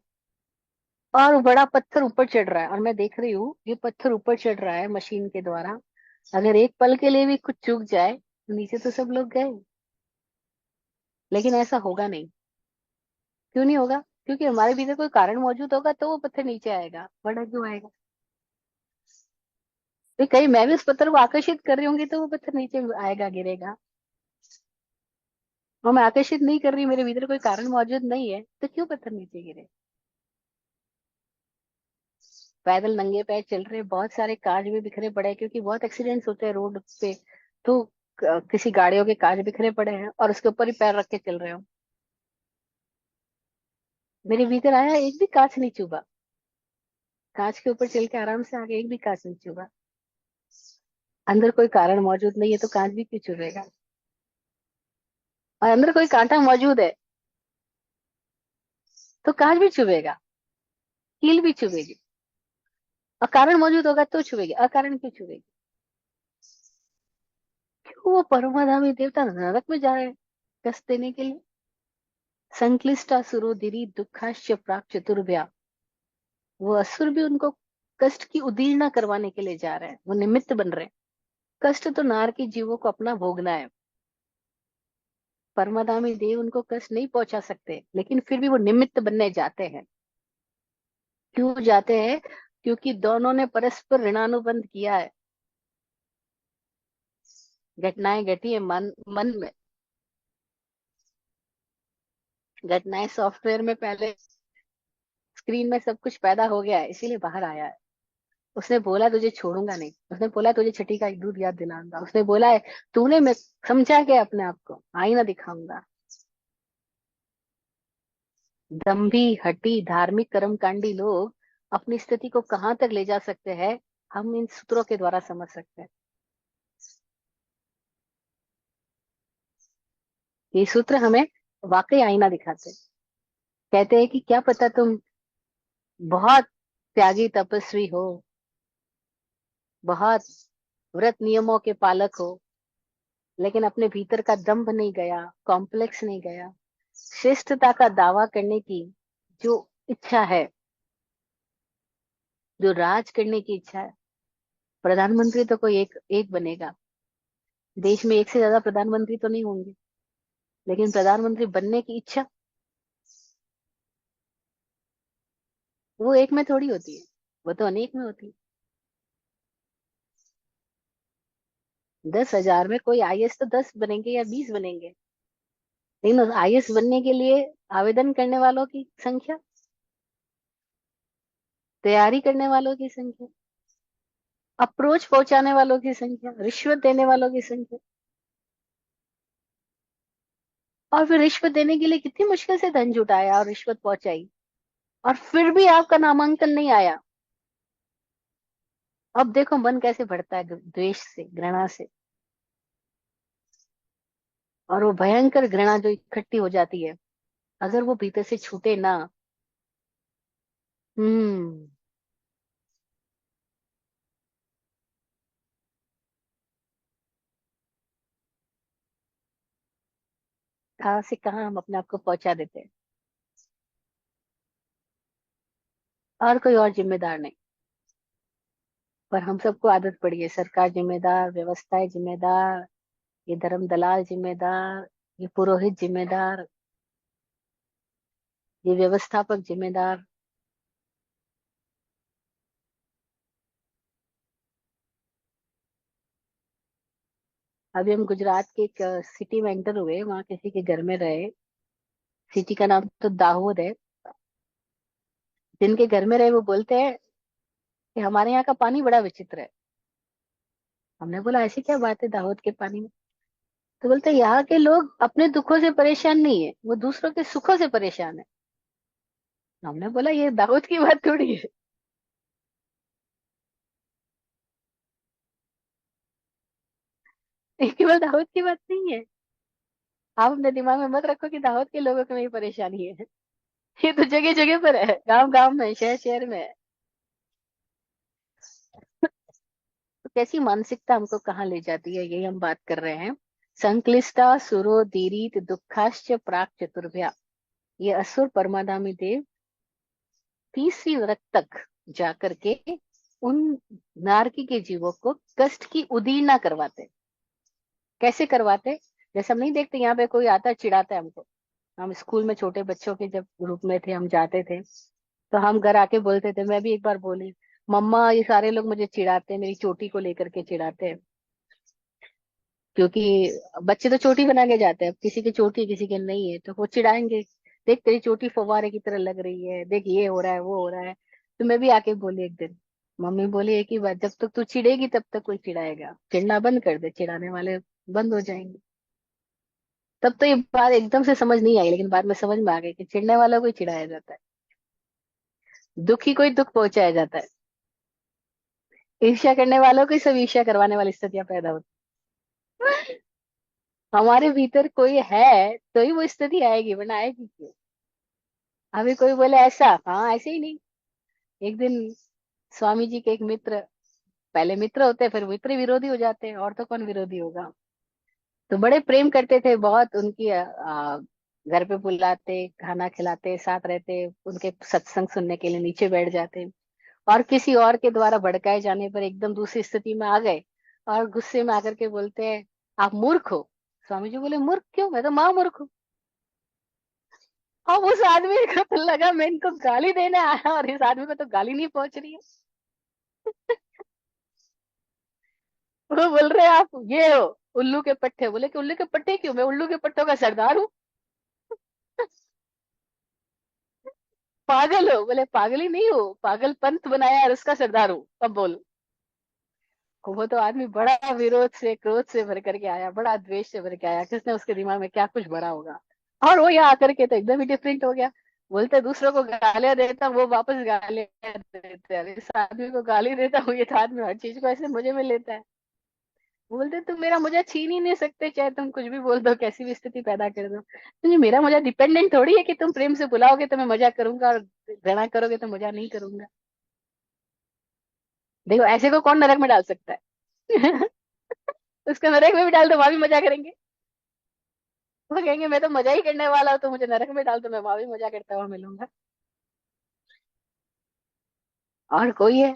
और बड़ा पत्थर ऊपर चढ़ रहा है, और मैं देख रही हूँ ये पत्थर ऊपर चढ़ रहा है मशीन के द्वारा। अगर एक पल के लिए भी कुछ चूक जाए तो नीचे तो सब लोग गए। लेकिन ऐसा होगा नहीं। क्यों नहीं होगा? क्योंकि हमारे भीतर कोई कारण मौजूद होगा तो वो पत्थर नीचे आएगा, वरना क्यों आएगा? तो कहीं मैं भी उस पत्थर को आकर्षित कर रही होंगी तो वो पत्थर नीचे आएगा, गिरेगा। और मैं आकर्षित नहीं कर रही, मेरे भीतर कोई कारण मौजूद नहीं है, तो क्यों पत्थर नीचे गिरे? पैदल नंगे पैर चल रहे, बहुत सारे कांच भी बिखरे पड़े हैं, क्योंकि बहुत एक्सीडेंट्स होते हैं रोड पे। तो किसी गाड़ियों के कांच बिखरे पड़े हैं और उसके ऊपर ही पैर रख के चल रहे हो। मेरे भीतर आया, एक भी कांच नहीं चुभा। कांच के ऊपर चल के आराम से आगे, एक भी कांच नहीं चुभा। अंदर कोई कारण मौजूद नहीं है तो कांच भी क्यों चुभेगा? और अंदर कोई कांटा मौजूद है तो कांच भी चुभेगा, कील भी चुभेगी। और कारण मौजूद होगा तो चुभेगी, अकारण क्यों चुभेगी? क्यों वो परमाधामी देवता नरक में जा रहे हैं कष्ट देने के लिए? संक्लिष्टा सुरोधिरी दुखाश्च प्राक चतुर्भ्या। वो असुर भी उनको कष्ट की उदीर्णा करवाने के लिए जा रहे हैं, वो निमित्त बन रहे हैं। कष्ट तो नार की जीवों को अपना भोगना है। परमाधामी देव उनको कष्ट नहीं पहुंचा सकते, लेकिन फिर भी वो निमित्त बनने जाते हैं। क्यों जाते हैं? क्योंकि दोनों ने परस्पर ऋणानुबंध किया है। घटनाएं घटी है मन मन में। घटनाएं सॉफ्टवेयर में पहले, स्क्रीन में सब कुछ पैदा हो गया है, इसीलिए बाहर आया है। उसने बोला तुझे छोड़ूंगा नहीं, उसने बोला तुझे छठी का दूध याद दिलाऊंगा, उसने बोला है तूने, मैं समझा के अपने आप को आईना दिखाऊंगा। दंभी हठी धार्मिक कर्मकांडी लोग अपनी स्थिति को कहाँ तक ले जा सकते हैं, हम इन सूत्रों के द्वारा समझ सकते हैं। ये सूत्र हमें वाकई आईना दिखाते हैं। कहते हैं कि क्या पता तुम बहुत त्यागी तपस्वी हो, बहुत व्रत नियमों के पालक हो, लेकिन अपने भीतर का दंभ नहीं गया, कॉम्प्लेक्स नहीं गया, श्रेष्ठता का दावा करने की जो इच्छा है, जो राज करने की इच्छा है। प्रधानमंत्री तो कोई एक एक बनेगा, देश में एक से ज्यादा प्रधानमंत्री तो नहीं होंगे, लेकिन प्रधानमंत्री बनने की इच्छा वो एक में थोड़ी होती है, वो तो अनेक में होती है। 10,000 में कोई आईएएस तो 10 बनेंगे या 20 बनेंगे, लेकिन आईएएस बनने के लिए आवेदन करने वालों की संख्या, तैयारी करने वालों की संख्या, अप्रोच पहुंचाने वालों की संख्या, रिश्वत देने वालों की संख्या, और फिर रिश्वत देने के लिए कितनी मुश्किल से धन जुटाया और रिश्वत पहुंचाई, और फिर भी आपका नामांकन नहीं आया। अब देखो मन कैसे बढ़ता है द्वेष से, घृणा से, और वो भयंकर घृणा जो इकट्ठी हो जाती है, अगर वो भीतर से छूटे ना। हम्म। कहाँ से कहाँ हम अपने आप को पहुंचा देते हैं, और कोई और जिम्मेदार नहीं। पर हम सबको आदत पड़ी है, सरकार जिम्मेदार, व्यवस्थाएं जिम्मेदार, ये धर्म दलाल जिम्मेदार, ये पुरोहित जिम्मेदार, ये व्यवस्थापक जिम्मेदार। अभी हम गुजरात के एक सिटी में एंटर हुए, वहां किसी के घर में रहे। सिटी का नाम तो दाहोद है। जिनके घर में रहे वो बोलते हैं कि हमारे यहाँ का पानी बड़ा विचित्र है। हमने बोला ऐसी क्या बात है दाहोद के पानी में? तो बोलते हैं, यहाँ के लोग अपने दुखों से परेशान नहीं है, वो दूसरों के सुखों से परेशान है। हमने बोला ये दाऊद की बात थोड़ी है। ये केवल दाऊद की बात नहीं है। आप अपने दिमाग में मत रखो कि दाऊद के लोगों को नहीं परेशानी है। ये तो जगह जगह पर है, गांव गांव में, शहर शहर में है। तो कैसी मानसिकता हमको कहाँ ले जाती है, यही हम बात कर रहे हैं। संक्लिष्टा सुरो दीरित दुखाश्च प्राक चतुर्भ्या, ये असुर परमाधामी देव तीसरी नरक तक जाकर के उन नारकी के जीवों को कष्ट की उदीरना करवाते। कैसे करवाते? जैसे हम नहीं देखते यहाँ पे कोई आता है चिढ़ाता है हमको। हम स्कूल में छोटे बच्चों के जब ग्रुप में थे, हम जाते थे, तो हम घर आके बोलते थे, मैं भी एक बार बोली, मम्मा ये सारे लोग मुझे चिढ़ाते हैं, मेरी चोटी को लेकर के चिढ़ाते हैं। क्योंकि बच्चे तो चोटी बना के जाते हैं, अब किसी की चोटी किसी के नहीं है तो वो चिढ़ाएंगे, देख तेरी चोटी फव्वारे की तरह लग रही है, देख ये हो रहा है वो हो रहा है। तो मैं भी आके बोली एक दिन, मम्मी बोली एक ही बात, जब तक तू चिढ़ेगी तब तक कोई चिढ़ाएगा, चिढ़ना बंद कर दे, चिढ़ाने वाले बंद हो जाएंगे। तब तो ये बात एकदम से समझ नहीं आई, लेकिन बाद में समझ में आ गई कि चिढ़ने वाला को ही चिढ़ाया जाता है, दुखी को ही दुख पहुंचाया जाता है, ईर्ष्या करने वालों को ही सब ईर्ष्या करवाने वाली स्थितियां पैदा होती हैं। हमारे भीतर कोई है तो ही वो स्थिति आएगी, वरना आएगी क्यों? अभी कोई बोले ऐसा, हाँ ऐसे ही नहीं। एक दिन स्वामी जी के एक मित्र, पहले मित्र होते हैं फिर मित्र विरोधी हो जाते हैं, और तो कौन विरोधी होगा। तो बड़े प्रेम करते थे बहुत उनकी, घर पे बुलाते, खाना खिलाते, साथ रहते, उनके सत्संग सुनने के लिए नीचे बैठ जाते। और किसी और के द्वारा भड़काए जाने पर एकदम दूसरी स्थिति में आ गए, और गुस्से में आकर के बोलते हैं आप मूर्ख हो। स्वामी जी बोले मूर्ख क्यों, मैं तो माँ मूर्ख हूँ। अब उस आदमी को तो लगा मैं इनको गाली देने आया, और इस आदमी को तो गाली नहीं पहुंच रही है। वो बोल रहे हैं आप ये हो उल्लू के पट्टे। बोले कि उल्लू के पट्टे क्यों, मैं उल्लू के पट्टों का सरदार हूँ। पागल हो? बोले पागल ही नहीं हो, पागल पंत बनाया और उसका सरदार हूँ, अब बोलो। वो तो आदमी बड़ा विरोध से, क्रोध से भर करके आया, बड़ा द्वेष से भर के आया, किसने उसके दिमाग में क्या कुछ भरा होगा। और वो यहाँ आकर के तो एकदम ही डिफरेंट हो गया। बोलते दूसरों को गालियां देता, वो वापस गालियां देते, अरे इस आदमी को गाली देता हूँ, ये तो आदमी हर चीज को ऐसे मजे में लेता है। बोलते तुम मेरा मजा छीन ही नहीं सकते, चाहे तुम कुछ भी बोल दो, कैसी भी स्थिति पैदा कर दो, तुझे मेरा मजा डिपेंडेंट थोड़ी है कि तुम प्रेम से बुलाओगे तो मैं मजा करूंगा और घृणा करोगे तो मजा नहीं करूंगा। देखो ऐसे को कौन नरक में डाल सकता है? उसको नरक में भी डाल दो, वहां भी मजा करेंगे। वो कहेंगे मैं तो मजा ही करने वाला हूँ, तो मुझे नरक में डाल दो, मैं वहां भी मजा करता हुआ मिलूंगा। और कोई है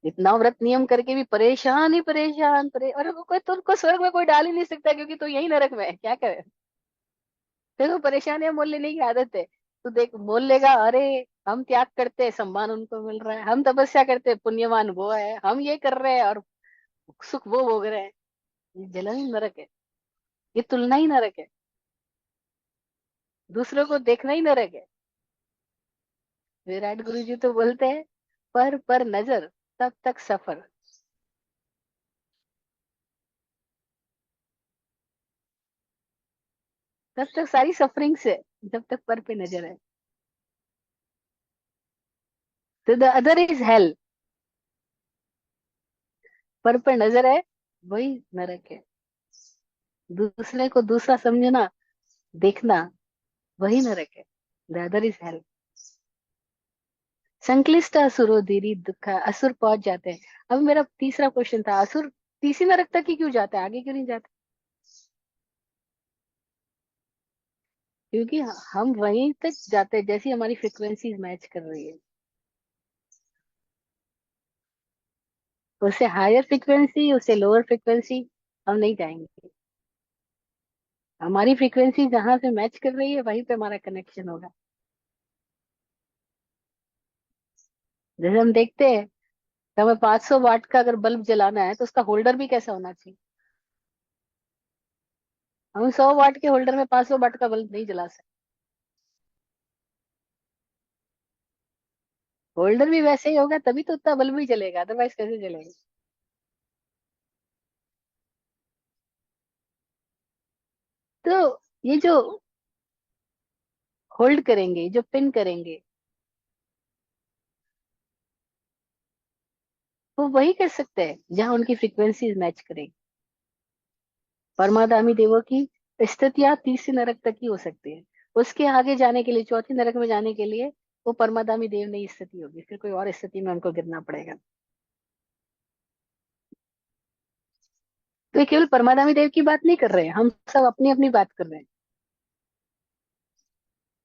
इतना व्रत नियम करके भी परेशान ही परेशान और कोई तुमको स्वर्ग में कोई डाल ही नहीं सकता, क्योंकि तू यही नरक में है, क्या करे। देखो परेशानियां मोल लेने की आदत है। तू देख मोल लेगा, अरे हम त्याग करते हैं, सम्मान उनको मिल रहा है, हम तपस्या करते हैं, पुण्यवान वो है, हम ये कर रहे हैं और सुख वो भोग रहे हैं। ये जलन ही नरक है, ये तुलना ही नरक है, दूसरों को देखना ही नरक है। विराट गुरु जी तो बोलते हैं, पर नजर तब तक सफर। तब तक सारी सफरिंग से, जब तक पर पे नजर है। तो द अदर इज हेल। पर नजर है, वही नरक है। दूसरे को दूसरा समझना, देखना, वही नरक है। The other is hell. संक्लिष्ट असुरो दीरी दुख, असुर पहुंच जाते हैं। अब मेरा तीसरा क्वेश्चन था, असुर तीसरी नरक तक ही क्यों जाता है, आगे क्यों नहीं जाता? क्योंकि हम वहीं तक जाते हैं जैसी हमारी फ्रिक्वेंसी मैच कर रही है। उससे हायर फ्रिक्वेंसी, उससे लोअर फ्रिक्वेंसी हम नहीं जाएंगे। हमारी फ्रिक्वेंसी जहां से मैच कर रही है वहीं पे हमारा कनेक्शन होगा। जैसे हम देखते हैं, तो हमें 500 वाट का अगर बल्ब जलाना है तो उसका होल्डर भी कैसा होना चाहिए। हम 100 वाट के होल्डर में 500 वाट का बल्ब नहीं जला सकते। होल्डर भी वैसे ही होगा तभी तो उतना बल्ब भी जलेगा, अदरवाइज कैसे जलेगा। तो ये जो होल्ड करेंगे, जो पिन करेंगे, वो वही कर सकते हैं जहां उनकी फ्रीक्वेंसी मैच करेगी। परमादामी देवों की स्थितियां तीसरी नरक तक ही हो सकती है। उसके आगे जाने के लिए, चौथी नरक में जाने के लिए, वो परमादामी देव नहीं स्थिति होगी, फिर कोई और स्थिति में उनको गिरना पड़ेगा। तो ये केवल परमादामी देव की बात नहीं कर रहे हैं, हम सब अपनी अपनी बात कर रहे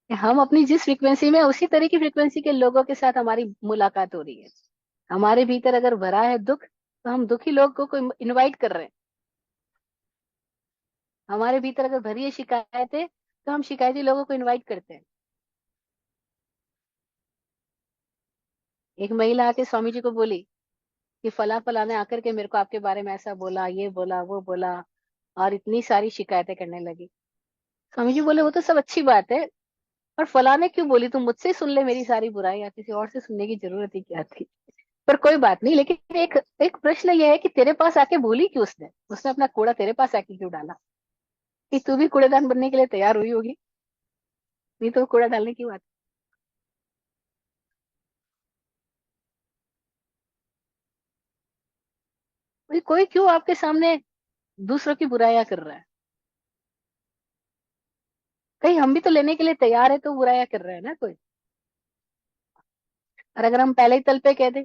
हैं। हम अपनी जिस फ्रीक्वेंसी में, उसी तरह की फ्रीक्वेंसी के लोगों के साथ हमारी मुलाकात हो रही है। हमारे भीतर अगर भरा है दुख, तो हम दुखी लोगों को इनवाइट कर रहे हैं। हमारे भीतर अगर भरी है शिकायतें, तो हम शिकायती लोगों को इनवाइट करते हैं। एक महिला आके स्वामी जी को बोली कि फला फला ने आकर के मेरे को आपके बारे में ऐसा बोला, ये बोला, वो बोला, और इतनी सारी शिकायतें करने लगी। स्वामी जी बोले वो तो सब अच्छी बात है, और फला ने क्यों बोली, तुम मुझसे ही सुन ले मेरी सारी बुराई, या किसी और से सुनने की जरूरत ही क्या थी। पर कोई बात नहीं, लेकिन एक एक प्रश्न यह है कि तेरे पास आके बोली क्यों उसने, उसने अपना कूड़ा तेरे पास आके क्यों डाला? कि तू भी कूड़ेदान बनने के लिए तैयार हुई होगी, नहीं तो कूड़ा डालने की बात। कोई क्यों आपके सामने दूसरों की बुराइयां कर रहा है? कहीं हम भी तो लेने के लिए तैयार है, तो बुराइयां कर रहे हैं ना कोई। और अगर हम पहले ही तल पे कह दे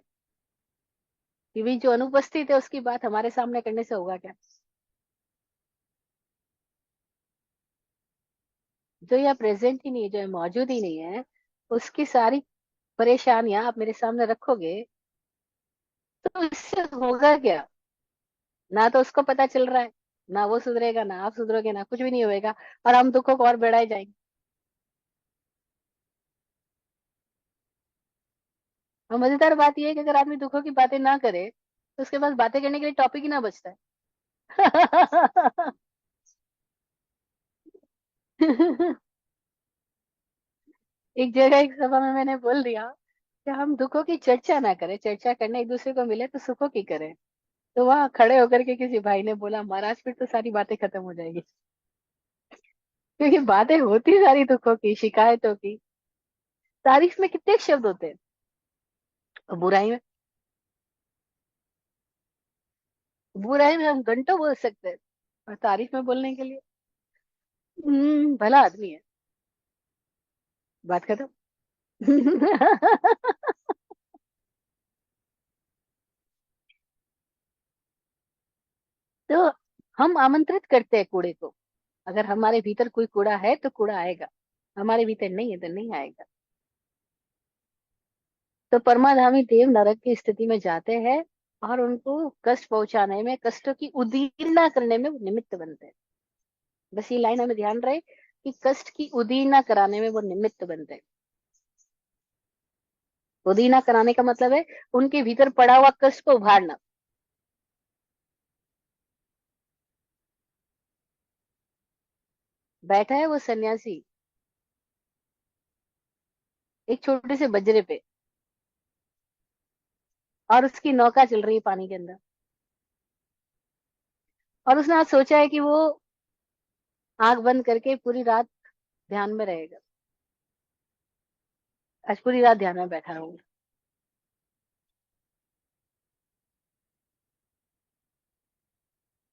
कि भी जो अनुपस्थित है उसकी बात हमारे सामने करने से होगा क्या? जो यहाँ प्रेजेंट ही नहीं है, जो यहाँ मौजूद ही नहीं है, उसकी सारी परेशानियां आप मेरे सामने रखोगे, तो इससे होगा क्या? ना तो उसको पता चल रहा है, ना वो सुधरेगा, ना आप सुधरोगे, ना कुछ भी नहीं होएगा, और हम दुखों को और बढ़ाए जाएंगे। और मजेदार बात यह है कि अगर आदमी दुखों की बातें ना करे, तो उसके पास बातें करने के लिए टॉपिक ही ना बचता है। एक जगह एक सभा में मैंने बोल दिया कि हम दुखों की चर्चा ना करें, चर्चा करने एक दूसरे को मिले तो सुखों की करें। तो वहां खड़े होकर के किसी भाई ने बोला, महाराज फिर तो सारी बातें खत्म हो जाएगी, क्योंकि बातें होती सारी दुखों की, शिकायतों की। तारीफ में कितने शब्द होते हैं, और बुराई में हम घंटों बोल सकते हैं, और तारीफ में बोलने के लिए भला आदमी है, बात खत्म। तो हम आमंत्रित करते हैं कूड़े को। अगर हमारे भीतर कोई कूड़ा है तो कूड़ा आएगा, हमारे भीतर नहीं है तो नहीं आएगा। तो परमाधामी देव नरक की स्थिति में जाते हैं, और उनको कष्ट पहुंचाने में, कष्टों की उदीरना करने में वो निमित्त बनते हैं। बस ये लाइन हमें ध्यान रहे कि कष्ट की उदीरना कराने में वो निमित्त बनते हैं। उदीरना कराने का मतलब है उनके भीतर पड़ा हुआ कष्ट को उभारना। बैठा है वो सन्यासी एक छोटे से बजरे पे, और उसकी नौका चल रही है पानी के अंदर, और उसने आज सोचा है कि वो आंख बंद करके पूरी रात ध्यान में रहेगा। आज पूरी रात ध्यान में बैठा रहूंगा।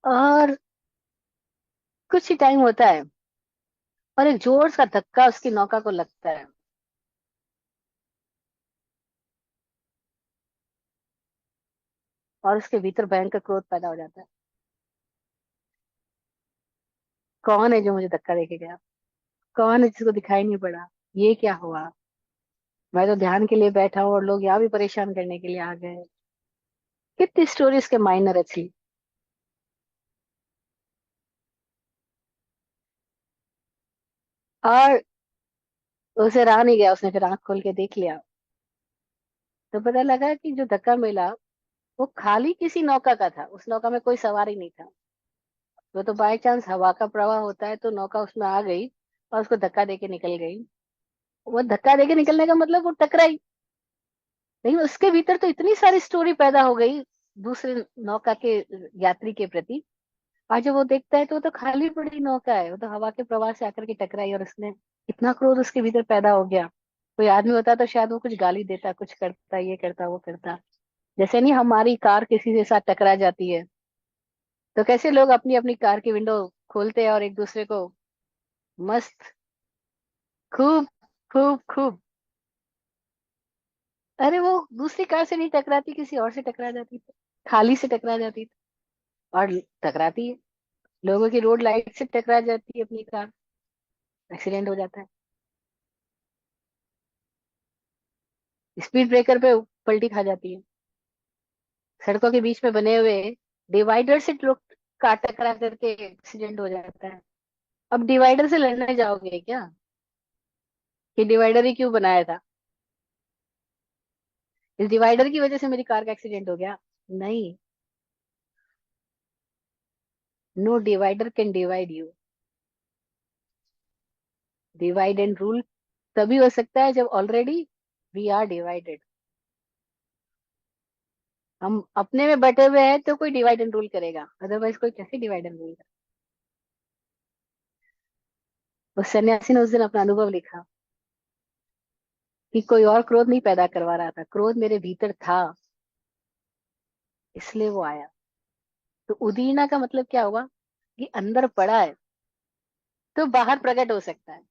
और कुछ ही टाइम होता है, और एक जोर का धक्का उसकी नौका को लगता है, और उसके भीतर भयंकर क्रोध पैदा हो जाता है। कौन है जो मुझे धक्का देके गया? कौन है जिसको दिखाई नहीं पड़ा? ये क्या हुआ? मैं तो ध्यान के लिए बैठा हूँ और लोग यहाँ भी परेशान करने के लिए आ गए। कितनी स्टोरी इसके माइनर अच्छी। और उसे रहा नहीं गया, उसने फिर आंख खोल के देख लिया, तो पता लगा कि जो धक्का मिला वो खाली किसी नौका का था, उस नौका में कोई सवार ही नहीं था। वो तो बाय चांस हवा का प्रवाह होता है तो नौका उसमें आ गई और उसको धक्का देके निकल गई। वो धक्का देके निकलने का मतलब वो टकराई, लेकिन उसके भीतर तो इतनी सारी स्टोरी पैदा हो गई दूसरे नौका के यात्री के प्रति। आज जब वो देखता है तो वो तो खाली पड़ी नौका है, वो तो हवा के प्रवाह से आकर के टकराई, और उसने इतना क्रोध उसके भीतर पैदा हो गया। कोई आदमी होता तो शायद वो कुछ गाली देता, कुछ करता, ये करता वो करता। जैसे नहीं हमारी कार किसी के साथ टकरा जाती है, तो कैसे लोग अपनी अपनी कार की विंडो खोलते हैं और एक दूसरे को मस्त खूब खूब खूब। अरे वो दूसरी कार से नहीं टकराती, किसी और से टकरा जाती थी, खाली से टकरा जाती थी। और टकराती है, लोगों की रोड लाइट से टकरा जाती है अपनी कार, एक्सीडेंट हो जाता है। स्पीड ब्रेकर पे पलटी खा जाती है। सड़कों के बीच में बने हुए डिवाइडर से लोग कार टकरा करके एक्सीडेंट हो जाता है। अब डिवाइडर से लड़ने जाओगे क्या? कि डिवाइडर ही क्यों बनाया था, इस डिवाइडर की वजह से मेरी कार का एक्सीडेंट हो गया? नहीं, no divider can divide you. Divide and rule तभी हो सकता है जब ऑलरेडी वी आर डिवाइडेड। हम अपने में बटे हुए हैं तो कोई डिवाइड एंड रूल करेगा, अदरवाइज कोई कैसे डिवाइड एंड रूल करेगा? उस सन्यासी ने उस दिन अपना अनुभव लिखा कि कोई और क्रोध नहीं पैदा करवा रहा था, क्रोध मेरे भीतर था, इसलिए वो आया। तो उदीरना का मतलब क्या हुआ? कि अंदर पड़ा है तो बाहर प्रकट हो सकता है,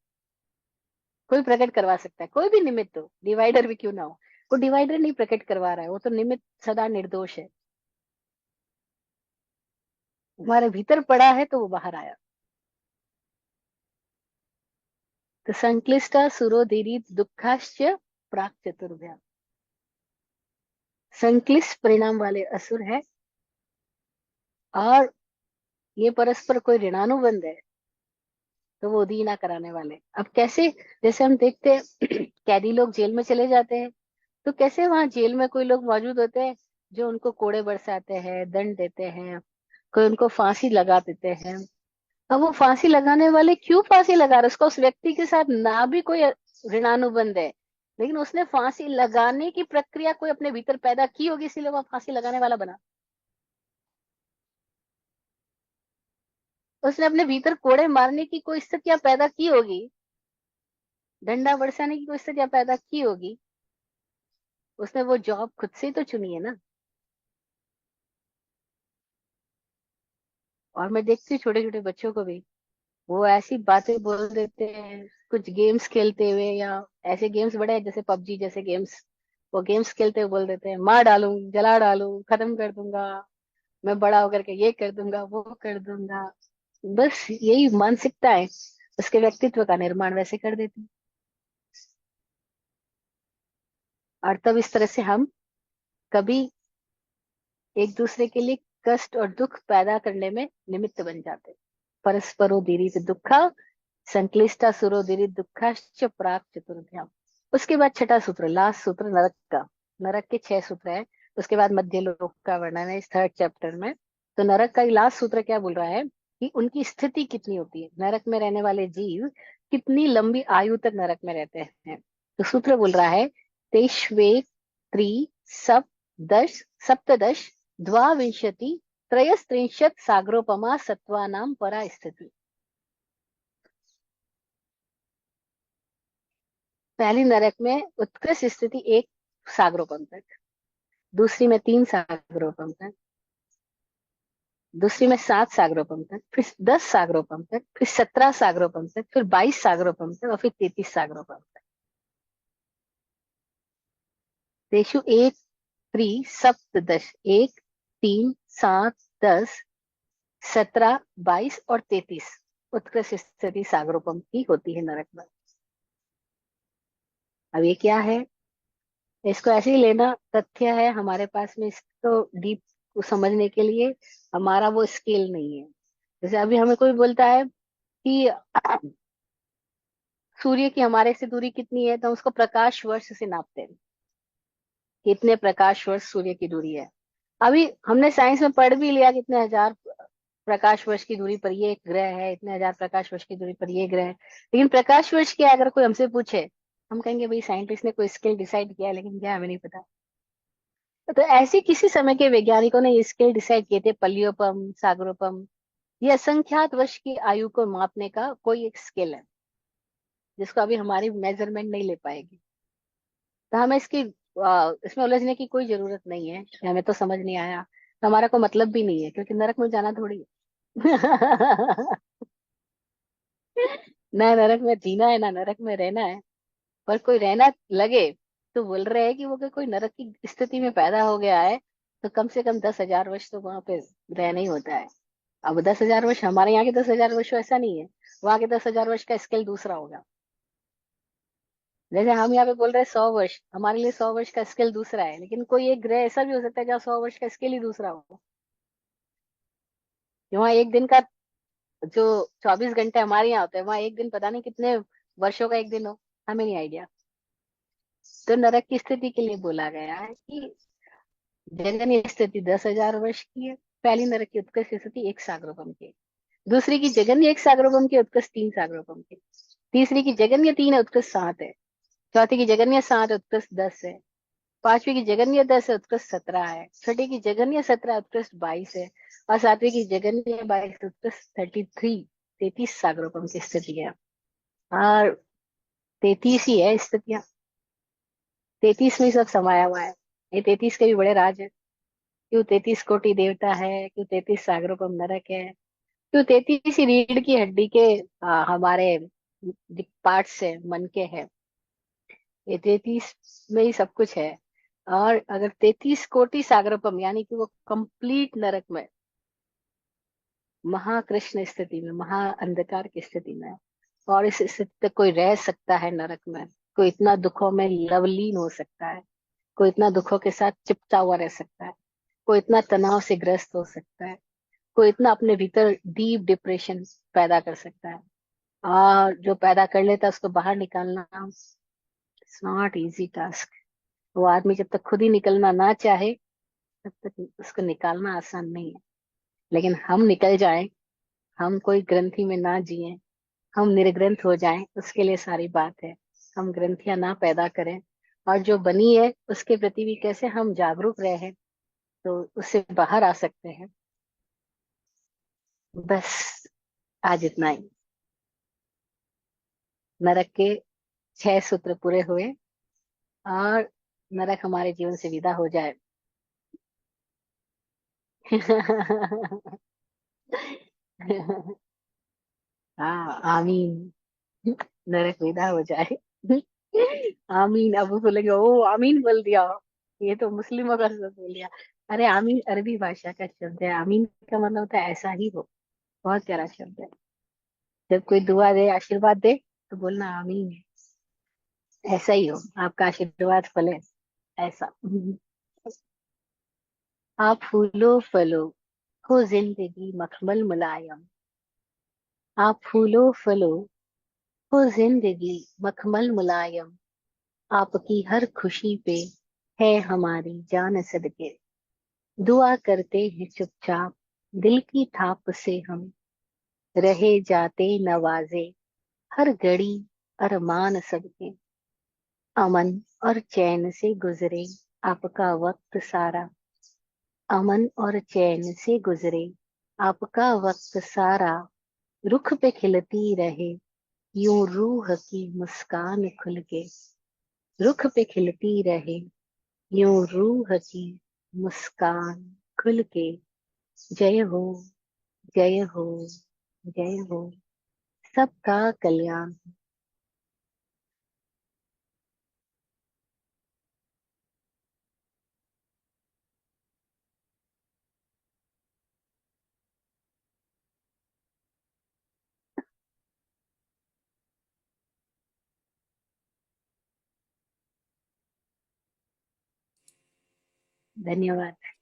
कोई प्रकट करवा सकता है, कोई भी निमित्त हो, डिवाइडर भी क्यों ना हो। वो डिवाइडर नहीं प्रकट करवा रहा है, वो तो निमित्त सदा निर्दोष है। हमारे भीतर पड़ा है तो वो बाहर आया। तो संक्लिष्ट सुरोधिरी दुखाश्च प्राक चतुर्भ्या। संक्लिष्ट परिणाम वाले असुर है, और ये परस्पर कोई ऋणानुबंध है, तो वो उदीना कराने वाले। अब कैसे? जैसे हम देखते हैं कैदी लोग जेल में चले जाते हैं, तो कैसे वहां जेल में कोई लोग मौजूद होते हैं जो उनको कोड़े बरसाते हैं, दंड देते हैं, कोई उनको फांसी लगा देते हैं। अब वो फांसी लगाने वाले क्यों फांसी लगा रहे, उसका उस व्यक्ति के साथ ना भी कोई ऋणानुबंध है, लेकिन उसने फांसी लगाने की प्रक्रिया कोई अपने भीतर पैदा की होगी, इसीलिए वो फांसी लगाने वाला बना। उसने अपने भीतर कोड़े मारने की कोई स्थितियां पैदा की होगी, डंडा बरसाने की कोई स्थितियां पैदा की होगी। उसने वो जॉब खुद से ही तो चुनी है ना। और मैं देखती हूँ छोटे छोटे बच्चों को भी, वो ऐसी बातें बोल देते हैं कुछ गेम्स खेलते हुए, या ऐसे गेम्स बड़े हैं जैसे पबजी जैसे गेम्स, वो गेम्स खेलते हुए बोल देते हैं मार डालूं, जला डालूं, खत्म कर दूंगा, मैं बड़ा होकर के ये कर दूंगा, वो कर दूंगा। बस यही मानसिकता है, उसके व्यक्तित्व का निर्माण वैसे कर देती है। और तब इस तरह से हम कभी एक दूसरे के लिए कष्ट और दुख पैदा करने में निमित्त बन जाते हैं। परस्परोदीरित दुखा संक्लिष्टा सुरोदीरित दुखाश्च प्राक चतुर्थ्याम। उसके बाद छठा सूत्र, लास्ट सूत्र नरक का। नरक के 6 सूत्र है, उसके बाद मध्य लोक का वर्णन है इस 3rd चैप्टर में। तो नरक का लास्ट सूत्र क्या बोल रहा है कि उनकी स्थिति कितनी होती है, नरक में रहने वाले जीव कितनी लंबी आयु तक नरक में रहते हैं। तो सूत्र बोल रहा है तेष्वे त्रि सप्तदश सप्तदश द्वाविंशति त्रयस्त्रिंशत् सागरोपमा सत्वानाम परा स्थिति। पहली नरक में उत्कृष्ट स्थिति 1 सागरोपम तक, दूसरी में 3 सागरोपम तक, दूसरी में 7 सागरोपम तक, फिर 10 सागरोपम तक, फिर 17 सागरोपम तक, फिर 22 सागरोपम तक, और फिर 33 सागरोपम तक। तेषु एक त्रि सप्तदश, 1, 3, 7, 10, 17, 22 और 33 उत्कृष्ट स्थिति सागरोपम की होती है नरक में। अब ये क्या है, इसको ऐसे ही लेना तथ्य है हमारे पास में, इसको डीप को समझने के लिए हमारा वो स्किल नहीं है। जैसे अभी हमें कोई बोलता है कि सूर्य की हमारे से दूरी कितनी है, तो हम उसको प्रकाश वर्ष से नापते हैं, कितने प्रकाश वर्ष सूर्य की दूरी है। अभी हमने साइंस में पढ़ भी लिया कितने हजार प्रकाश वर्ष की दूरी पर ये एक ग्रह है, इतने हजार प्रकाश वर्ष की दूरी पर ये ग्रह है। लेकिन प्रकाश वर्ष क्या है, अगर कोई हमसे पूछे, हम कहेंगे भाई साइंटिस्ट ने कोई स्केल डिसाइड किया है, लेकिन क्या हमें नहीं पता। तो ऐसे किसी समय के वैज्ञानिकों ने ये स्केल डिसाइड किए थे, पल्लियोपम, सागरोपम। ये असंख्यात वर्ष की आयु को मापने का कोई एक स्केल है, जिसको अभी हमारी मेजरमेंट नहीं ले पाएगी। तो हमें इसमें उलझने की कोई जरूरत नहीं है कि हमें तो समझ नहीं आया, तो हमारा कोई मतलब भी नहीं है, क्योंकि नरक में जाना थोड़ी है। ना नरक में जीना है, ना नरक में रहना है। पर कोई रहना लगे तो बोल रहे हैं कि वो कोई नरक की स्थिति में पैदा हो गया है, तो कम से कम 10,000 वर्ष तो वहां पे रहना ही होता है। अब 10,000 वर्ष, हमारे यहाँ के 10,000 वर्ष ऐसा नहीं है, वहां के 10,000 वर्ष का स्केल दूसरा होगा। जैसे हम यहाँ पे बोल रहे हैं 100 वर्ष, हमारे लिए 100 वर्ष का स्केल दूसरा है, लेकिन कोई एक ग्रह ऐसा भी हो सकता है जहाँ 100 वर्ष का स्केल ही दूसरा हो। वहाँ एक दिन का जो 24 घंटे हमारे यहाँ होते हैं, वहाँ एक दिन पता नहीं कितने वर्षों का एक दिन हो, हमें नहीं आइडिया। तो नरक की स्थिति के लिए बोला गया है कि जगन्य स्थिति 10,000 वर्ष की है। पहली नरक की उत्कृष्ट स्थिति 1 सागरोपम की, दूसरी की जगन्य 1 सागरोपम की, उत्कृष्ट 3 सागरोपम की, तीसरी की जगन्य 3 है, उत्कृष्ट 7 है, चौथी की जगन्य 7 है, उत्कृष्ट 10 है, पांचवी की जगन्य 10 है, उत्कृष्ट 17 है, छठी की जगन्य 17, उत्कृष्ट 22 है, और सातवीं की जगन्य 22, उत्कृष्ट 33, 33 सागरोपम की स्थिति है। और 33 ही है स्थितियां, 33 में ही सब समाया हुआ है। ये 33 के भी बड़े राज है। क्यों 33 कोटि देवता है, क्यों 33 सागरोपम नरक है, क्यों 33 ही रीढ़ की हड्डी के हमारे पार्ट्स है, मन के है। ये 33 में ही सब कुछ है। और अगर 33 कोटि सागरोपम, यानी कि वो कंप्लीट नरक में, महाकृष्ण स्थिति में, महा अंधकार की स्थिति में है। और इस स्थिति तक कोई रह सकता है नरक में, कोई इतना दुखों में लवलीन हो सकता है, कोई इतना दुखों के साथ चिपटा हुआ रह सकता है, कोई इतना तनाव से ग्रस्त हो सकता है, कोई इतना अपने भीतर डीप डिप्रेशन पैदा कर सकता है। और जो पैदा कर लेता है उसको बाहर निकालना इट्स नॉट इजी टास्क। वो आदमी जब तक खुद ही निकलना ना चाहे, तब तक उसको निकालना आसान नहीं है। लेकिन हम निकल जाएं, हम कोई ग्रंथि में ना जिए, हम निर्ग्रंथ हो जाएं, उसके लिए सारी बात है। हम ग्रंथियां ना पैदा करें, और जो बनी है उसके प्रति भी कैसे हम जागरूक रहे, तो उससे बाहर आ सकते हैं। बस आज इतना ही। नरक के 6 सूत्र पूरे हुए, और नरक हमारे जीवन से विदा हो जाए। हाँ, आमीन। नरक विदा हो जाए। आमीन। अब वो बोलेंगे, ओ आमीन बोल दिया, ये तो मुस्लिमों का शब्द बोल दिया। अरे आमीन अरबी भाषा का शब्द है। आमीन का मतलब होता है ऐसा ही हो। बहुत प्यारा शब्द है। जब कोई दुआ दे, आशीर्वाद दे, तो बोलना आमीन, ऐसा ही हो, आपका आशीर्वाद फले, ऐसा। आप फूलो फलो, हो जिंदगी मखमल मुलायम। आप फूलो फलो, हो जिंदगी मखमल मुलायम। आपकी हर खुशी पे है हमारी जान सदके। दुआ करते हैं चुपचाप, दिल की थाप से हम रहे जाते नवाजे, हर घड़ी अरमान सबके। अमन और चैन से गुजरे आपका वक्त सारा, अमन और चैन से गुजरे आपका वक्त सारा। रुख पे खिलती रहे यूं रूह की मुस्कान खुल के। रुख पे खिलती रहे यूं रूह की मुस्कान खुल के। जय हो, जय हो, जय हो, सबका कल्याण। धन्यवाद।